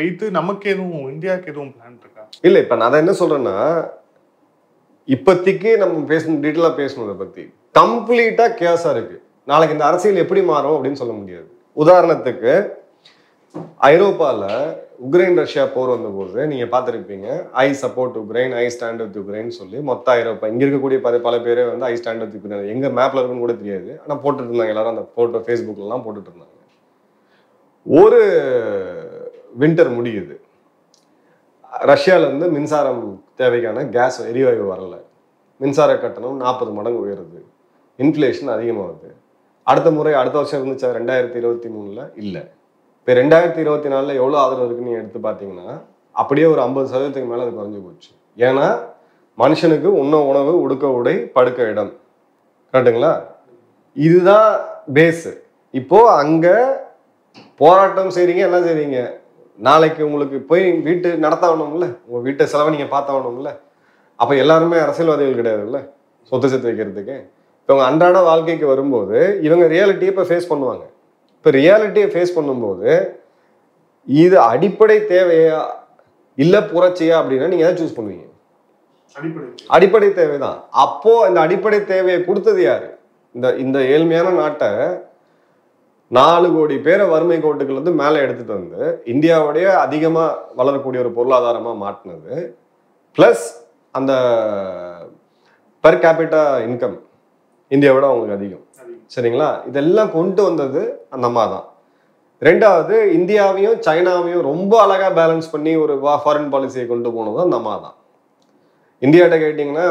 வைத்து நமக்கு எதுவும் இந்தியாவுக்கு எதுவும் பிளான் இருக்கா? இல்லை, இப்போ நான் என்ன சொல்றேன்னா, இப்போதைக்கு நம்ம பேசணும், டீட்டெயிலாக பேசணும். இதை பற்றி கம்ப்ளீட்டாக கேஸாக இருக்கு. நாளைக்கு இந்த அரசியல் எப்படி மாறும் அப்படின்னு சொல்ல முடியாது. உதாரணத்துக்கு ஐரோப்பாவில் உக்ரைன் ரஷ்யா போர் வந்தபோது நீங்க பார்த்துருப்பீங்க, I support Ukraine, I stand with Ukraine சொல்லி மொத்த ஐரோப்பா இங்க இருக்கக்கூடிய பல பேரே வந்து ஐ ஸ்டாண்ட் வித் உக்ரைன் எங்க மேப்ல இருக்குன்னு கூட தெரியாது, ஆனா போட்டுட்டு இருந்தாங்க. எல்லாரும் அந்த போட்டோ ஃபேஸ்புக்ல எல்லாம் போட்டுட்டு இருந்தாங்க. ஒரு வின்டர் முடியுது, ரஷ்யால இருந்து மின்சாரம் தேவைக்கான கேஸ் எரிவாயு வரல, மின்சார கட்டணம் 40 மடங்கு உயருது, இன்ஃப்ளேஷன் அதிகமாகுது. அடுத்த வருஷம் இருந்துச்சா 2023ல இல்லை. இப்போ 2024 எவ்வளோ ஆதரவு இருக்குன்னு எடுத்து பார்த்தீங்கன்னா அப்படியே ஒரு 50% மேலே அது குறைஞ்சு போச்சு. ஏன்னா மனுஷனுக்கு உண்ண உணவு, உடுக்க உடை, படுக்க இடம், கரெக்டுங்களா? இதுதான் பேஸு. இப்போ அங்க போராட்டம் செய்றீங்க, எல்லாம் செய்றீங்க, நாளைக்கு உங்களுக்கு போய் வீட்டு நடத்தாகணும்ல, உங்க வீட்டை செலவை நீங்க பார்த்தாகணும்ல. அப்போ எல்லாருமே அரசியல்வாதிகள் கிடையாதுல்ல சொத்து சேர்த்து வைக்கிறதுக்கு. இப்போ அவங்க அன்றாட வாழ்க்கைக்கு வரும்போது இவங்க ரியாலிட்டியை இப்போ ஃபேஸ் பண்ணுவாங்க. இப்போ ரியாலிட்டியை ஃபேஸ் பண்ணும்போது இது அடிப்படை தேவையா இல்லை புரட்சியா அப்படின்னா நீங்க எதை சூஸ் பண்ணுவீங்க? அடிப்படை தேவைதான். அப்போ இந்த அடிப்படை தேவையை கொடுத்தது யாரு? இந்த ஏழ்மையான நாட்டை 4 கோடி பேரை வறுமை கோட்டுகள் வந்து மேலே எடுத்துட்டு வந்து இந்தியாவுடைய அதிகமா வளரக்கூடிய ஒரு பொருளாதாரமா மாற்றினது, பிளஸ் அந்த பெர் கேபிட்டா இன்கம் இந்தியாவோட அவங்களுக்கு அதிகம். சரிங்களா? இதெல்லாம் கொண்டு வந்தது அந்த அம்மா தான். ரெண்டாவது, இந்தியாவையும் சைனாவையும் ரொம்ப அழகா பேலன்ஸ் பண்ணி ஒரு ஃபாரின் பாலிசியை கொண்டு போனதும் அந்த அம்மா தான். இந்தியாட்ட கேட்டிங்கன்னா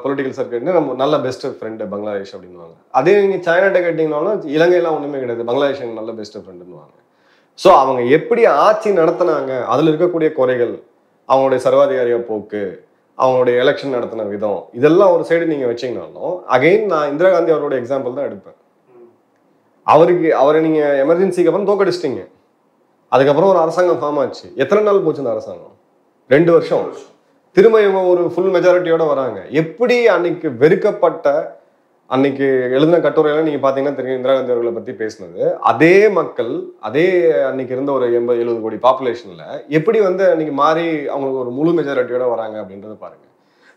பொலிட்டிக்கல் சர்க்கிள்னா நம்ம நல்ல பெஸ்ட் ஃப்ரெண்டு பங்களாதேஷ் அப்படின்வாங்க. அதே நீங்கள் சைனாட்ட கேட்டிங்கனாலும் இலங்கையெல்லாம் ஒன்றுமே கிடையாது, பங்களாதேஷ் நல்ல பெஸ்ட் ஃப்ரெண்டுன்னுவாங்க. ஸோ அவங்க எப்படி ஆட்சி நடத்தினாங்க, அதில் இருக்கக்கூடிய குறைகள், அவங்களுடைய சர்வாதிகாரிய போக்கு, அவங்களுடைய எலெக்ஷன் நடத்தின விதம், இதெல்லாம் ஒரு சைடு நீங்க வச்சீங்கன்னாலும் அகைன் நான் இந்திரா காந்தி அவரோட எக்ஸாம்பிள் தான் எடுப்பேன். அவரை நீங்க எமர்ஜென்சிக்கு அப்புறம் தோக்கடிச்சிட்டீங்க, அதுக்கப்புறம் ஒரு அரசாங்கம் ஃபார்ம் ஆச்சு. எத்தனை நாள் போச்சு இந்த அரசாங்கம்? 2 வருஷம். திரும்ப இவங்க ஒரு ஃபுல் மெஜாரிட்டியோட வராங்க. எப்படி அன்னைக்கு வெறுக்கப்பட்ட, அன்னைக்கு எழுதின கட்டுரையெல்லாம் நீங்க பாத்தீங்கன்னா தெரியும், இந்திரா காந்தி அவர்களை பத்தி பேசினது. அதே மக்கள், அதே அன்னைக்கு இருந்த ஒரு 80-70 கோடி பாப்புலேஷன்ல எப்படி வந்து அன்னைக்கு மாறி அவங்களுக்கு ஒரு முழு மெஜாரிட்டியோட வராங்க அப்படின்றத பாருங்க.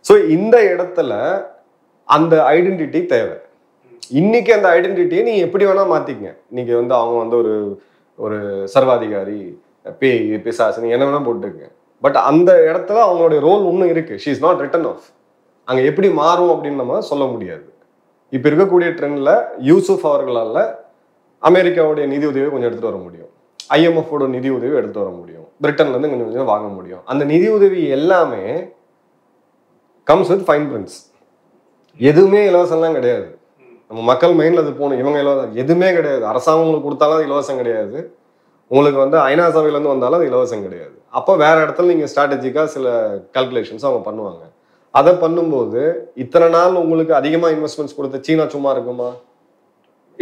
ஸோ இந்த இடத்துல அந்த ஐடென்டிட்டி தேவை. இன்னைக்கு அந்த ஐடென்டிட்டியை நீங்க எப்படி வேணா மாத்திக்கங்க. இன்னைக்கு வந்து அவங்க வந்து ஒரு சர்வாதிகாரி, பேய், பிசாசு, நீங்க என்ன வேணா போட்டுக்கங்க. பட் அந்த இடத்துல அவங்களுடைய ரோல் இன்னும் இருக்கு. She is not written off. அங்க எப்படி மாறும் அப்படின்னு நம்ம சொல்ல முடியாது. இப்ப இருக்கக்கூடிய ட்ரெண்ட்ல யூசுப் அவர்களால அமெரிக்காவுடைய நிதி உதவியை கொஞ்சம் எடுத்துட்டு வர முடியும், IMF-ஓட நிதி உதவி எடுத்துட்டு வர முடியும், பிரிட்டன்ல இருந்து கொஞ்சம் கொஞ்சம் வாங்க முடியும். அந்த நிதி உதவி எல்லாமே கம்ஸ் வித் ஃபைன் பிரிண்ட்ஸ். எதுவுமே இலவசம்லாம் கிடையாது. நம்ம மக்கள் மைண்ட்ல அது போகணும், இவங்க இலவசம் எதுவுமே கிடையாது. அரசாங்கம் உங்களுக்கு கொடுத்தாலும் இலவசம் கிடையாது, உங்களுக்கு வந்து ஐநா சபையிலேருந்து வந்தாலும் அது இலவசம் கிடையாது. அப்போ வேற இடத்துல நீங்கள் ஸ்ட்ராட்டஜிக்காக சில கால்குலேஷன்ஸ் அவங்க பண்ணுவாங்க. அதை பண்ணும்போது இத்தனை நாள் உங்களுக்கு அதிகமாக இன்வெஸ்ட்மெண்ட்ஸ் கொடுத்த சீனா சும்மா இருக்குமா?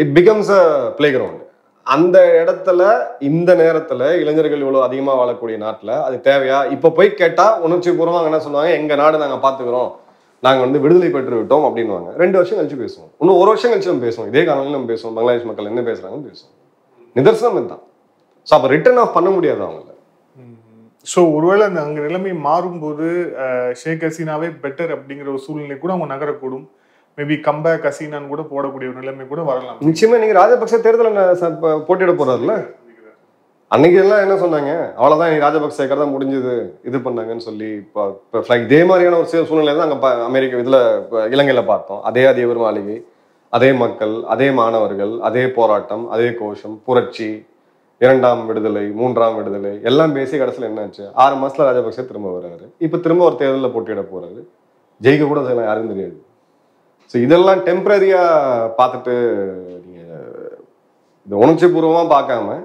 It becomes a play ground. அந்த இடத்துல இந்த நேரத்தில் இளைஞர்கள் இவ்வளோ அதிகமாக வாழக்கூடிய நாட்டில் அது தேவையா? இப்போ போய் கேட்டால் உணர்ச்சி பூர்வமாக என்ன சொல்லுவாங்க, எங்கள் நாடு நாங்கள் பார்த்துக்கிறோம், நாங்கள் வந்து விடுதலை பெற்று விட்டோம் அப்படின்வாங்க. 2 வருஷம் கழிச்சு பேசுவோம், இன்னும் 1 வருஷம் கழிச்சு நம்ம பேசுவோம், இதே காலங்களில் நம்ம பேசுவோம், பங்களாதேஷ் மக்கள் என்ன பேசுகிறாங்கன்னு பேசுவோம். நிதர்சனம் இதுதான். ஸோ அப்போ ரிட்டர்ன் ஆஃப் பண்ண முடியாது அவங்கள. ஸோ ஒருவேளை அந்த அங்கே நிலைமை மாறும்போது ஷேக் ஹசீனாவே பெட்டர் அப்படிங்கிற ஒரு சூழ்நிலை கூட அவங்க நகரக்கூடும். மேபி கம்பேக் ஹசீனான்னு கூட போடக்கூடிய ஒரு நிலைமை கூட வரலாம். நிச்சயமா நீங்க ராஜபக்சே தேர்தலில் போட்டியிட போறாருல, அன்னைக்கு எல்லாம் என்ன சொன்னாங்க, அவ்வளவுதான் நீ ராஜபக்சே தான் முடிஞ்சது இது பண்ணாங்கன்னு சொல்லி இப்போ இதே மாதிரியான ஒரு சூழ்நிலை தான் அங்கே அமெரிக்கா இதுல இலங்கையில பார்த்தோம். அதே அதிபர் மாளிகை, அதே மக்கள், அதே மாணவர்கள், அதே போராட்டம், அதே கோஷம், புரட்சி, 2ஆம் விடுதலை, 3ஆம் விடுதலை எல்லாம் பேசி கடைசியில் என்னாச்சு, 6 மாசத்துல ராஜபக்சே திரும்ப வர்றாரு. இப்போ திரும்ப ஒரு தேர்தலில் போட்டியிட போறாரு. ஜெயிக்க கூட செய்யலாம், யாரும் தெரியாது. ஸோ இதெல்லாம் டெம்பரரியா பார்த்துட்டு நீங்க இந்த உணர்ச்சி பூர்வமாக பார்க்காம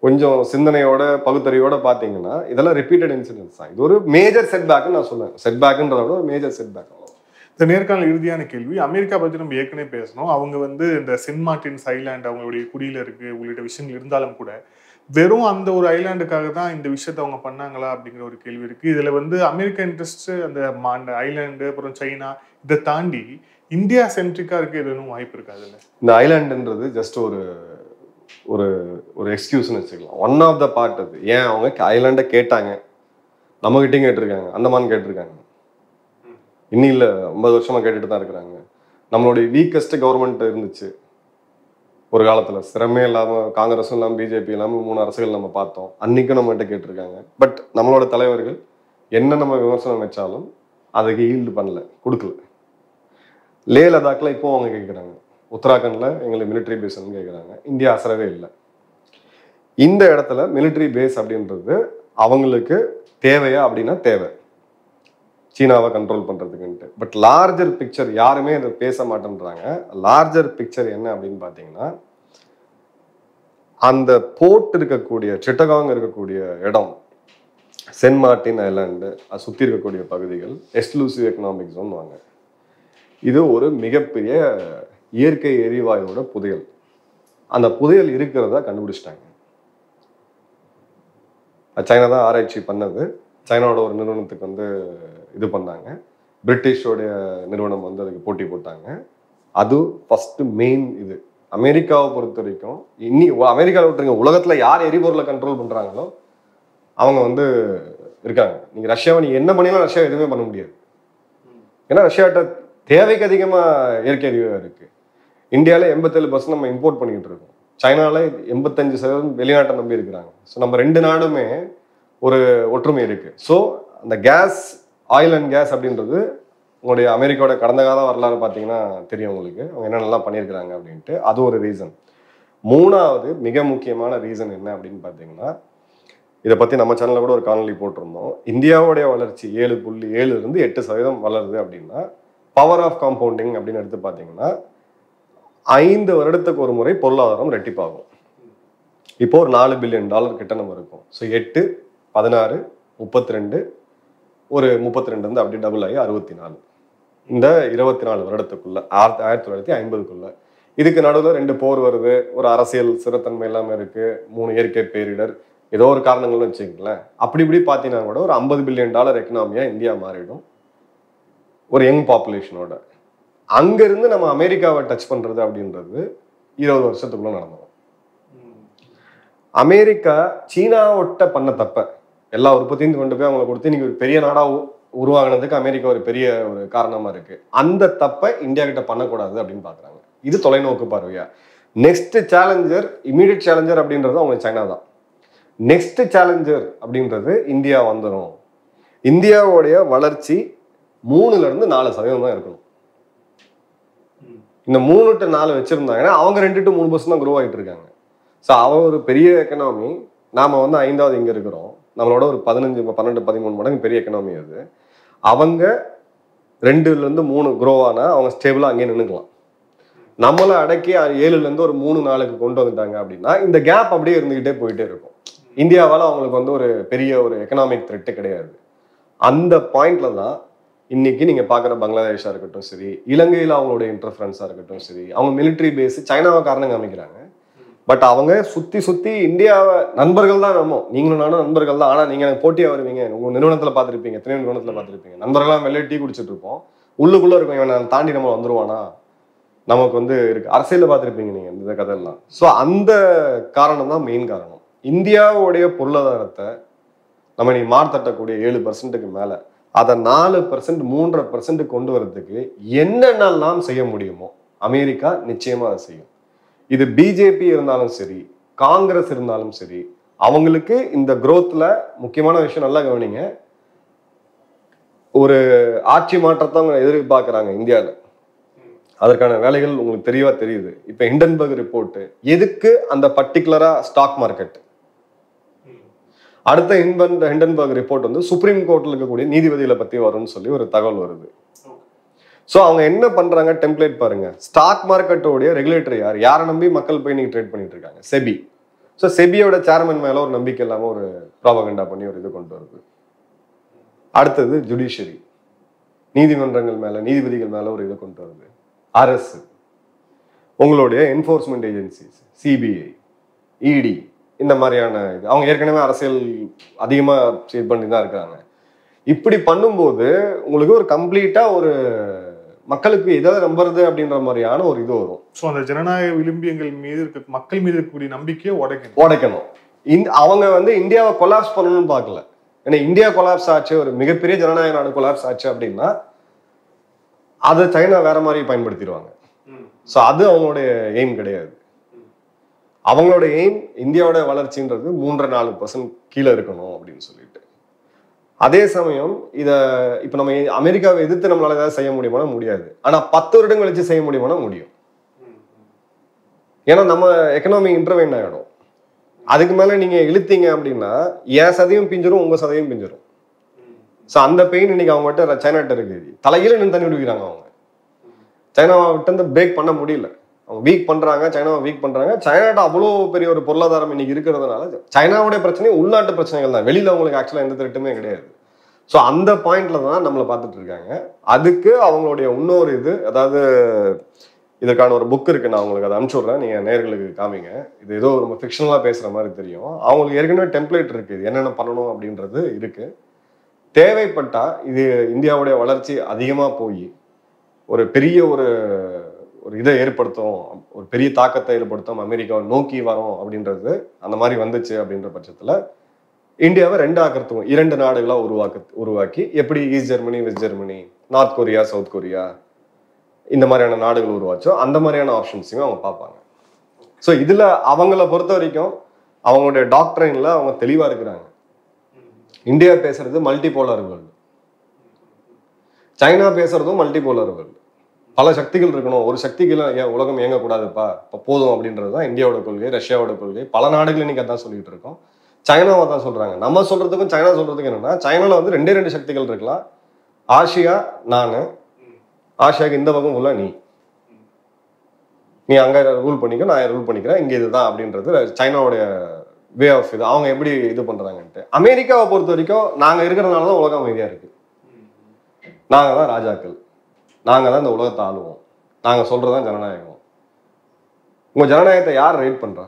கொஞ்சம் சிந்தனையோட பகுத்தறிவோட பார்த்தீங்கன்னா இதெல்லாம் ரிப்பீட்டட் இன்சிடென்ட்ஸ் தான். இது ஒரு மேஜர் செட்பேக்னு நான் சொல்லுவேன். செட்பேக்ன்றத விட ஒரு மேஜர் செட்பேக். இந்த நேர்காணல் இறுதியான கேள்வி, அமெரிக்கா பற்றி நம்ம ஏற்கனவே பேசணும். அவங்க வந்து இந்த சென்ட் மார்டின்ஸ் ஐலாண்ட் அவங்களுடைய குடியில இருக்கு உள்ளிட்ட விஷயங்கள் இருந்தாலும் கூட வெறும் அந்த ஒரு ஐலாண்டுக்காக தான் இந்த விஷயத்த அவங்க பண்ணாங்களா அப்படிங்கிற ஒரு கேள்வி இருக்கு. இதுல வந்து அமெரிக்கா இன்ட்ரெஸ்ட் அந்த ஐலாண்டு அப்புறம் சைனா இதை தாண்டி இந்தியா சென்ட்ரிக்கா இருக்க எதுவும் வாய்ப்பு இருக்காதுல்ல? இந்த ஐலாண்டுன்றது ஜஸ்ட் ஒரு ஒரு ஒரு எக்ஸ்கியூஸ்னு வச்சுக்கலாம். One of the part. அது ஏன் அவங்க ஐலாண்டை கேட்டாங்க, நம்மகிட்டையும் கேட்டிருக்காங்க, அந்தமான் கேட்டிருக்காங்க, இன்னும் இல்லை 50 வருஷமா கேட்டுட்டு தான் இருக்கிறாங்க. நம்மளுடைய வீக்கஸ்ட் கவர்மெண்ட் இருந்துச்சு ஒரு காலத்துல, சிரமே இல்லாமல் காங்கிரஸும் இல்லாமல் பிஜேபி இல்லாமல் 3 அரசுகள் நம்ம பார்த்தோம். அன்னைக்கும் நம்மகிட்ட கேட்டிருக்காங்க. பட் நம்மளோட தலைவர்கள் என்ன நம்ம விமர்சனம் வச்சாலும் அதுக்கு ஈல்டு பண்ணல, கொடுக்கல. லே லடாக்ல இப்போ அவங்க கேட்குறாங்க, உத்தராகண்ட்ல எங்களுக்கு மிலிட்ரி பேஸ்ன்னு கேட்குறாங்க. இந்தியா அசரவே இல்லை. இந்த இடத்துல மிலிட்ரி பேஸ் அப்படின்றது அவங்களுக்கு தேவையா அப்படின்னா தேவை, சீனாவை கண்ட்ரோல் பண்றதுக்குன்ட்டு. பட் லார்ஜர் பிக்சர் யாருமே அதை பேச மாட்டேன்றாங்க. லார்ஜர் பிக்சர் என்ன அப்படின்னு பார்த்தீங்கன்னா, அந்த போர்ட் இருக்கக்கூடிய சிட்டகாங் இருக்கக்கூடிய இடம், சென்ட் மார்டின் ஐலாண்டு, அது சுற்றி இருக்கக்கூடிய பகுதிகள் எக்ஸ்க்ளூசிவ் எக்கனாமிக் ஜோன் வாங்க. இது ஒரு மிகப்பெரிய இயற்கை எரிவாயுவோட புதையல். அந்த புதையல் இருக்கிறதா கண்டுபிடிச்சிட்டாங்க. சைனா தான் ஆராய்ச்சி பண்ணது. சைனாவோட ஒரு நிறுவனத்துக்கு வந்து இது பண்ணாங்க. பிரிட்டிஷோடைய நிறுவனம் வந்து அதுக்கு போட்டி போட்டாங்க. அது ஃபர்ஸ்ட் மெயின். இது அமெரிக்காவை பொறுத்த வரைக்கும் அமெரிக்காவை விட்டுருங்க, உலகத்துல யார் எரிபொருளை கண்ட்ரோல் பண்றாங்களோ அவங்க வந்து இருக்காங்க. நீங்க ரஷ்யாவை நீங்க என்ன பண்ணினாலும் ரஷ்யா எதுவுமே பண்ண முடியாது. ஏன்னா ரஷ்யாட்ட தேவைக்கு அதிகமா இயற்கை எரிவாயு இருக்கு. இந்தியாவில் 87% நம்ம இம்போர்ட் பண்ணிக்கிட்டு இருக்கோம். சைனால 85% வெளிநாட்டை நம்பி இருக்கிறாங்க. ஸோ நம்ம 2 நாடுமே ஒரு ஒற்றுமை இருக்கு. ஸோ அந்த கேஸ், ஆயில் அண்ட் கேஸ் அப்படின்றது உங்களுடைய அமெரிக்காவோட கடந்த கால வரலாறு பார்த்தீங்கன்னா தெரியும் உங்களுக்கு, அவங்க என்னென்னலாம் பண்ணியிருக்கிறாங்க அப்படின்ட்டு. அது ஒரு ரீசன். 3வது மிக முக்கியமான ரீசன் என்ன அப்படின்னு பார்த்தீங்கன்னா, இதை பற்றி நம்ம சேனலில் கூட ஒரு காணொலி போட்டிருந்தோம். இந்தியாவுடைய வளர்ச்சி 7.7 to 8% வளருது அப்படின்னா, பவர் ஆஃப் காம்பவுண்டிங் அப்படின்னு எடுத்து பார்த்தீங்கன்னா 5 வருடத்துக்கு ஒரு முறை பொருளாதாரம் ரெட்டிப்பாகும். இப்போ ஒரு $4 பில்லியன் கிட்ட நம்ம இருக்கும். ஸோ 8, 16, 32, ஒரு 32 இருந்து அப்படி டபுள் ஆகி 64. இந்த 24 வருடத்துக்குள்ள 1950க்குள்ள. இதுக்கு நடுவில் 2 போர் வருது, ஒரு அரசியல் சிறத்தன்மை இல்லாமல் இருக்கு, 3 இயற்கை பேரிடர், ஏதோ ஒரு காரணங்கள்னு வச்சுக்கங்களேன். அப்படி இப்படி பார்த்தீங்கன்னா கூட ஒரு $50 பில்லியன் எக்கனாமியா இந்தியா மாறிடும் ஒரு யங் பாப்புலேஷனோட. அங்கிருந்து நம்ம அமெரிக்காவை டச் பண்றது அப்படின்றது 20 வருஷத்துக்குள்ள நடந்துடும். அமெரிக்கா சீனாவோட்ட பண்ண தப்ப எல்லா உற்பத்தியும் கொண்டு போய் அவங்களை கொடுத்து இன்னைக்கு ஒரு பெரிய நாடா உருவாகினதுக்கு அமெரிக்கா ஒரு பெரிய ஒரு காரணமா இருக்கு. அந்த தப்பை இந்தியா கிட்ட பண்ணக்கூடாது அப்படின்னு பாக்குறாங்க. இது தொலைநோக்கு பார்வையா. நெக்ஸ்ட் சேலஞ்சர், இமீடியட் சேலஞ்சர் அப்படின்றது அவங்க சைனா தான். நெக்ஸ்ட் சேலஞ்சர் அப்படின்றது இந்தியா வந்துடும். இந்தியாவுடைய வளர்ச்சி 3 to 4% தான் இருக்கணும். இந்த 3 to 4 வச்சிருந்தாங்கன்னா அவங்க 2 to 3% தான் க்ரோ ஆகிட்டு இருக்காங்க. ஸோ அவன் ஒரு பெரிய எக்கனாமி, நாம வந்து 5வது இங்க இருக்கிறோம். நம்மளோட ஒரு 15, 12, 13 மடங்கு பெரிய எக்கனாமி அது. அவங்க 2 to 3 க்ரோ ஆனா அவங்க ஸ்டேபிளா அங்கேயே நின்றுக்கலாம். நம்மளை அடக்கி 7ல இருந்து ஒரு 3-4க்கு கொண்டு வந்துட்டாங்க அப்படின்னா இந்த கேப் அப்படியே இருந்துகிட்டே போயிட்டே இருக்கும். இந்தியாவால அவங்களுக்கு வந்து ஒரு பெரிய ஒரு எக்கனாமிக் த்ரெட்டு கிடையாது. அந்த பாயிண்ட்ல தான் இன்னைக்கு நீங்க பாக்குற பங்களாதேஷா இருக்கட்டும் சரி, இலங்கையில அவங்களுடைய இன்டர்ஃபரன்ஸா இருக்கட்டும் சரி, அவங்க மிலிட்ரி பேஸ் சைனாவை காரணம் காமிக்கிறாங்க. பட் அவங்க சுத்தி இந்தியாவை நண்பர்கள் தான், நம்ம நீங்களும் நானும் நண்பர்கள் தான். ஆனா நீங்க எனக்கு போட்டியா வருவீங்க, உங்க நிறுவனத்துல பாத்திருப்பீங்க, எத்தனை நிறுவனத்துல பாத்திருப்பீங்க, நண்பர்களாம் வெளியே டீ குடிச்சிட்டு இருப்போம், உள்ளுக்குள்ள இருக்கும் இவன் தாண்டி நம்ம வந்துருவானா, நமக்கு வந்து இருக்கு. அரசியல பார்த்துருப்பீங்க நீங்க இந்த கதையெல்லாம். ஸோ அந்த காரணம் தான் மெயின் காரணம். இந்தியாவுடைய பொருளாதாரத்தை நம்ம நீ மார்த்தட்டக்கூடிய 7%க்கு மேல அதை 4% 3.5% கொண்டு வரதுக்கு என்னென்னலாம் செய்ய முடியுமோ அமெரிக்கா நிச்சயமா அதை செய்யும். இது பிஜேபி இருந்தாலும் சரி, காங்கிரஸ் இருந்தாலும் சரி, அவங்களுக்கு இந்த குரோத்ல முக்கியமான விஷயம் நல்லா கவனிங்க. ஒரு ஆட்சி மாற்றத்தை அவங்க எதிர்பார்க்கிறாங்க இந்தியாவில். அதற்கான வேலைகள் உங்களுக்கு தெளிவா தெரியுது. இப்ப ஹிண்டன்பர்க் ரிப்போர்ட் எதுக்கு அந்த பர்டிகுலரா ஸ்டாக் மார்க்கெட், அடுத்த ஹிண்டன்பர்க் ரிப்போர்ட் வந்து சுப்ரீம் கோர்ட்ல இருக்கக்கூடிய நீதிபதிகளை பத்தி வரும்னு சொல்லி ஒரு தகவல் வருது. சோ அவங்க என்ன பண்றாங்க, டெம்ப்ளேட் பாருங்க. ஸ்டாக் மார்க்கெட்டோடைய ரெகுலேட்டர் யாரை நம்பி மக்கள் போய் நீங்க ட்ரேட் பண்ணிட்டு இருக்காங்க? செபி. ஸோ செபியோட சேர்மன் மேல ஒரு நம்பிக்கை இல்லாம ஒரு ப்ராபகண்டா பண்ணி ஒரு இது கொண்டு வருது. அடுத்தது ஜுடிஷியரி, நீதிமன்றங்கள் மேல நீதிபதிகள் மேல ஒரு இது கொண்டு வருது. அரசு, உங்களுடைய என்ஃபோர்ஸ்மெண்ட் ஏஜென்சிஸ், சிபிஐ, இடி, இந்த மாதிரியான இது அவங்க ஏற்கனவே அரசியல் அதிகமா இது பண்ணி தான் இருக்காங்க. இப்படி பண்ணும்போது உங்களுக்கு ஒரு கம்ப்ளீட்டா ஒரு மக்களுக்கு எதாவது நம்புறது அப்படின்ற மாதிரியான ஒரு இது வரும். ஸோ அந்த ஜனநாயக விளிம்பியங்கள் மீது இருக்க மக்கள் மீது இருக்கக்கூடிய நம்பிக்கையை உடைக்கணும். அவங்க வந்து இந்தியாவை கொலாப்ஸ் பண்ணணும்னு பார்க்கல. ஏன்னா இந்தியா கொலாப்ஸ் ஆச்சு, ஒரு மிகப்பெரிய ஜனநாயக நாடு கொலாப்ஸ் ஆச்சு அப்படின்னா அதை சைனா வேற மாதிரி பயன்படுத்திடுவாங்க. ஸோ அது அவங்களுடைய எய்ம் கிடையாது. அவங்களோட எய்ம் இந்தியாவோட வளர்ச்சின்றது 3-4% கீழே இருக்கணும் அப்படின்னு சொல்லிட்டு. அதே சமயம் இப்ப நம்ம அமெரிக்காவை எதிர்த்து நம்மளால ஏதாவது செய்ய முடியுமானா முடியாது. ஆனா 10 வருடம் கழிச்சு செய்ய முடியுமானா முடியும். ஏன்னா நம்ம எக்கனாமி இன்டர்வெயின் ஆகிடும். அதுக்கு மேல நீங்க இழுத்தீங்க அப்படின்னா என் சதையும் பிஞ்சிரும், உங்க சதையும் பிஞ்சிரும். ஸோ அந்த பெயின் இன்னைக்கு அவங்ககிட்ட சைனாட்ட இருக்கு. தலையில நின்று தண்ணி விடுக்கிறாங்க அவங்க. சைனாவை விட்டு பிரேக் பண்ண முடியல. அவங்க வீக் பண்றாங்க, சைனாவை வீக் பண்றாங்க. சைனாட்ட அவ்வளோ பெரிய ஒரு பொருளாதாரம் இன்னைக்கு இருக்கிறதுனால சைனாவுடைய பிரச்சனை உள்நாட்டு பிரச்சனைகள் தான், வெளியில அவங்களுக்கு ஆக்சுவலா எந்த திட்டமே கிடையாது. ஸோ அந்த பாயிண்ட்ல தான் நம்மளை பார்த்துட்டு இருக்காங்க. அதுக்கு அவங்களுடைய இன்னொரு இது, அதாவது இதற்கான ஒரு புக் இருக்கு, நான் உங்களுக்கு அதை அனுப்பிச்சுடுறேன், நீங்க நேயர்களுக்கு காமிங்க. இது ஏதோ ஒரு ஃபிக்ஷனலா பேசுற மாதிரி தெரியும். அவங்களுக்கு ஏற்கனவே டெம்ப்ளேட் இருக்கு, என்னென்ன பண்ணணும் அப்படின்றது இருக்கு. தேவைப்பட்டா இது இந்தியாவுடைய வளர்ச்சி அதிகமா போய் ஒரு பெரிய ஒரு இதை ஏற்படுத்தும், ஒரு பெரிய தாக்கத்தை ஏற்படுத்தும், அமெரிக்காவை நோக்கி வரும் அப்படின்றது அந்த மாதிரி வந்துச்சு அப்படின்ற பட்சத்துல இந்தியாவை 2 ஆக்கிறதுக்கும் 2 நாடுகளா உருவாக்கி எப்படி East Germany, West Germany, North Korea, South Korea இந்த மாதிரியான நாடுகள் உருவாச்சோ அந்த மாதிரியான ஆப்ஷன்ஸையும் அவங்க பார்ப்பாங்க. ஸோ இதுல அவங்கள பொறுத்த வரைக்கும் அவங்களுடைய டாக்டரைன்ல அவங்க தெளிவா இருக்கிறாங்க. இந்தியா பேசுறது மல்டிபோலார் வேர்ல்டு, சைனா பேசுறதும் மல்டிபோலார் வேர்ல்டு. பல சக்திகள் இருக்கணும், ஒரு சக்திகள் உலகம் இயங்கக்கூடாதுப்பா இப்போ போதும் அப்படின்றது தான் இந்தியாவோட கொள்கை, ரஷ்யாவோட கொள்கை. பல நாடுகள் இன்னைக்கு அதான் சொல்லிட்டு இருக்கோம். சைனாவை தான் சொல்றாங்க. நம்ம சொல்றதுக்கும் சைனா சொல்றதுக்கும் என்னன்னா, சைனால வந்து 2 சக்திகள் இருக்கலாம். ஆசியா நானு, ஆசியாவுக்கு இந்த பக்கம் உள்ள நீ அங்க ரூல் பண்ணிக்க, நான் ரூல் பண்ணிக்கிறேன், இங்க இதுதான் அப்படின்றது சைனாவுடைய வே ஆஃப் இது. அவங்க எப்படி இது பண்றாங்கன்ட்டு. அமெரிக்காவை பொறுத்த வரைக்கும் நாங்க இருக்கிறதுனால தான் உலகம் அமைதியா இருக்கு. நாங்க தான் ராஜாக்கள், நாங்க தான் இந்த உலகத்தை ஆளுவோம், நாங்க சொல்றதுதான் ஜனநாயகம். உங்க ஜனநாயகத்தை யார் ரைட் பண்றா?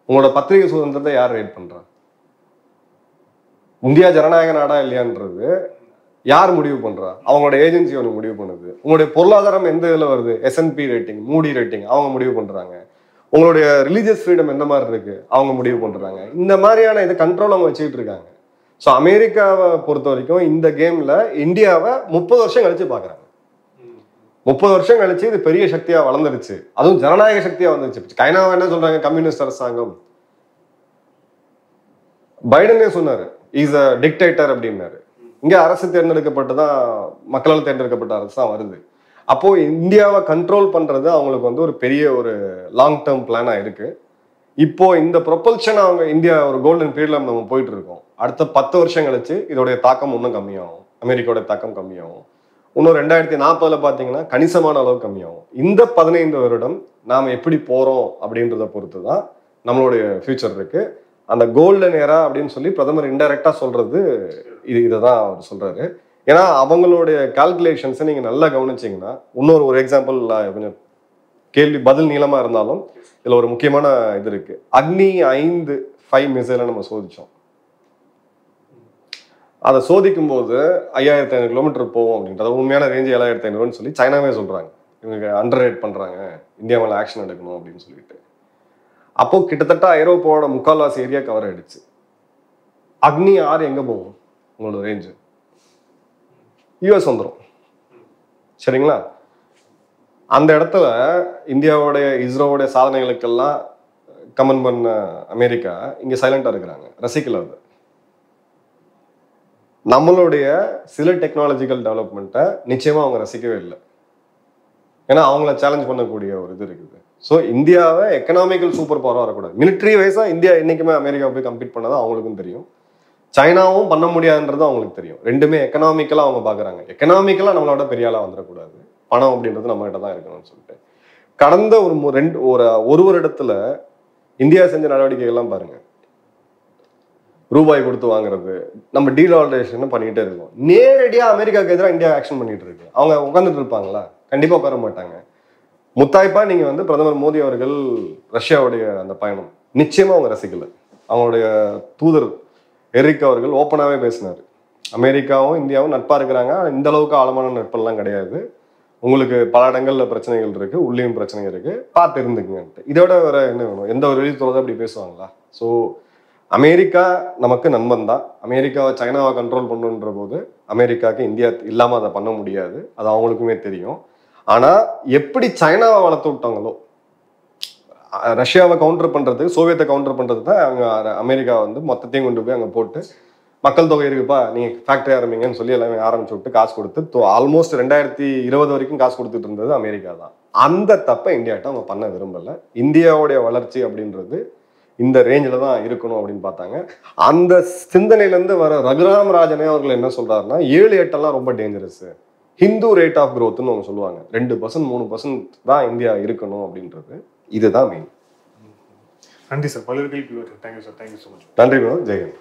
உங்களோட பத்திரிகை சுதந்திரத்தை யார் ரைட் பண்றா? இந்தியா ஜனநாயக நாடா இல்லையான்றது யார் முடிவு பண்றா? அவங்களோட ஏஜென்சி ஒன்று முடிவு பண்ணுது. உங்களுடைய பொருளாதாரம் எந்த இதுல வருது, S&P ரேட்டிங், மூடி ரேட்டிங் அவங்க முடிவு பண்றாங்க. உங்களுடைய ரிலீஜியஸ் ஃப்ரீடம் எந்த மாதிரி இருக்கு அவங்க முடிவு பண்றாங்க. இந்த மாதிரியான இது கண்ட்ரோல் அவங்க வச்சுக்கிட்டு இருக்காங்க. ஸோ அமெரிக்காவை பொறுத்த வரைக்கும் இந்த கேம்ல இந்தியாவை 30 வருஷம் கழிச்சு பாக்குறாங்க. 30 வருஷம் கழிச்சு இது பெரிய சக்தியா வளர்ந்துருச்சு, அதுவும் ஜனநாயக சக்தியா வந்துருச்சு. சைனாவை என்ன சொல்றாங்க, கம்யூனிஸ்ட் அரசாங்கம். பைடனே சொன்னாரு இஸ் அ டிக்டேட்டர் அப்படின்னாரு. இங்க அரசு தேர்ந்தெடுக்கப்பட்டுதான், மக்களால் தேர்ந்தெடுக்கப்பட்ட அரசு தான் வருது. அப்போ இந்தியாவை கண்ட்ரோல் பண்றது அவங்களுக்கு வந்து ஒரு பெரிய ஒரு லாங் டேர்ம் பிளானா இருக்கு. இப்போ இந்த ப்ரொபல்ஷன் அவங்க இந்தியா ஒரு கோல்டன் பீரியட்ல நம்ம போயிட்டு இருக்கோம். அடுத்த 10 வருஷம் கழிச்சு இதோடைய தாக்கம் இன்னும் கம்மியாகும், அமெரிக்காவோட தாக்கம் கம்மியாகும். இன்னும் 2040 பார்த்தீங்கன்னா கணிசமான அளவு கம்மியாகும். இந்த 15 வருடம் நாம் எப்படி போகிறோம் அப்படின்றத பொறுத்து தான் நம்மளுடைய ஃபியூச்சர் இருக்கு. அந்த கோல்டன் ஏரா அப்படின்னு சொல்லி பிரதமர் இன்டைரக்டாக சொல்றது இதை தான் அவர் சொல்றாரு. ஏன்னா அவங்களுடைய கால்குலேஷன்ஸை நீங்கள் நல்லா கவனிச்சிங்கன்னா, ஒரு எக்ஸாம்பிள் கொஞ்சம் கேள்வி பதில் நீளமாக இருந்தாலும் இதில் ஒரு முக்கியமான இது இருக்கு. அக்னி 5 மிசைலை நம்ம சோதிச்சோம். அதை சோதிக்கும் போது 5500 கிலோமீட்டர் போவோம் அப்படின்றது உண்மையான ரேஞ்சு 7500 சொல்லி சைனாவே சொல்றாங்க. இவங்க அண்டர் ரேட் பண்றாங்க, இந்தியா மேல ஆக்ஷன் எடுக்கணும் அப்படின்னு சொல்லிட்டு. அப்போ கிட்டத்தட்ட ஐரோப்பாவோட முக்கால்வாசி ஏரியா கவர் ஆயிடுச்சு. அக்னி 6 எங்க போகும்? உங்களோட ரேஞ்சு யூஎஸ் வந்துடும். சரிங்களா? அந்த இடத்துல இந்தியாவோடைய இஸ்ரோவோடைய சாதனைகளுக்கெல்லாம் கமெண்ட் பண்ண அமெரிக்கா இங்க சைலண்டா இருக்கிறாங்க, ரசிக்கல. அது நம்மளுடைய சில டெக்னாலஜிக்கல் டெவலப்மெண்ட்டை நிச்சயமா அவங்க ரசிக்கவே இல்லை. ஏன்னா அவங்கள சேலஞ்ச் பண்ணக்கூடிய ஒரு இது இருக்குது. ஸோ இந்தியாவை எக்கனாமிக்கல் சூப்பர் பவராக வரக்கூடாது. மிலிட்ரி வைஸா இந்தியா என்னைக்குமே அமெரிக்கா போய் கம்பீட் பண்ணதான் அவங்களுக்கும் தெரியும். சைனாவும் பண்ண முடியாதுன்றது அவங்களுக்கு தெரியும். ரெண்டுமே எக்கனாமிக்கலா அவங்க பாக்குறாங்க. எக்கனாமிக்கலா நம்மளோட பெரிய ஆளா வந்துடக்கூடாது, பணம் அப்படின்றது நம்ம கிட்ட தான் இருக்கணும்னு சொல்லிட்டு கடந்த ஒரு வருடத்துல இந்தியா செஞ்ச நடவடிக்கைகள்லாம் பாருங்க. ரூபாய் கொடுத்து வாங்குறது, நம்ம டீலாலரேஷன் பண்ணிக்கிட்டே இருக்கோம். நேரடியா அமெரிக்காவுக்கு எதிராக இந்தியா ஆக்ஷன் பண்ணிட்டு இருக்கு. அவங்க உட்காந்துட்டு இருப்பாங்களா? கண்டிப்பா உட்கார மாட்டாங்க. முத்தாய்ப்பா நீங்க பிரதமர் மோடி அவர்கள் ரஷ்யாவுடைய அந்த பயணம் நிச்சயமா அவங்க ரசிக்கல. அவங்களுடைய தூதர் எரிக் அவர்கள் ஓப்பனாவே பேசினாரு, அமெரிக்காவும் இந்தியாவும் நட்பா இருக்கிறாங்க, இந்த அளவுக்கு ஆழமான நட்பெல்லாம் கிடையாது, உங்களுக்கு பல இடங்கள்ல பிரச்சனைகள் இருக்கு, உள்ளேயும் பிரச்சனை இருக்கு, பார்த்து இருந்துக்குங்க. இதோட வேற என்ன வேணும்? எந்த ஒரு வெளித்துறை அப்படி பேசுவாங்களா? ஸோ அமெரிக்கா நமக்கு நண்பன் தான். அமெரிக்காவை சைனாவை கண்ட்ரோல் பண்ணுன்ற போது அமெரிக்காவுக்கு இந்தியா இல்லாம அதை பண்ண முடியாது, அது அவங்களுக்குமே தெரியும். ஆனா எப்படி சைனாவை வளர்த்து விட்டாங்களோ, ரஷ்யாவை கவுண்டர் பண்றதுக்கு, சோவியத்தை கவுண்டர் பண்றது தான் அவங்க அமெரிக்கா மொத்தத்தையும் கொண்டு போய் அங்க போட்டு, மக்கள் தொகை இருக்குப்பா நீங்க ஃபேக்டரி ஆரம்பிங்கன்னு சொல்லி எல்லாமே ஆரம்பிச்சு விட்டு காசு கொடுத்து ஆல்மோஸ்ட் 2020 வரைக்கும் காசு கொடுத்துட்டு இருந்தது அமெரிக்கா தான். அந்த தப்பை இந்தியாட்ட அவங்க பண்ண விரும்பல. இந்தியாவுடைய வளர்ச்சி அப்படின்றது இந்த ரேஞ்சில் தான் இருக்கணும் அப்படின்னு பார்த்தாங்க. அந்த சிந்தனையிலேருந்து வர ரகுராம் ராஜனே அவர்கள் என்ன சொல்றாருன்னா, 7-8 ரொம்ப டேஞ்சரஸ், ஹிந்து ரேட் ஆஃப் க்ரோத்னு அவங்க சொல்லுவாங்க, 2% 3% தான் இந்தியா இருக்கணும் அப்படின்றது. இதுதான் மெயின். நன்றி சார். பலர்கள் thank you sir. Thank you so much. நன்றி. ஜெயன்.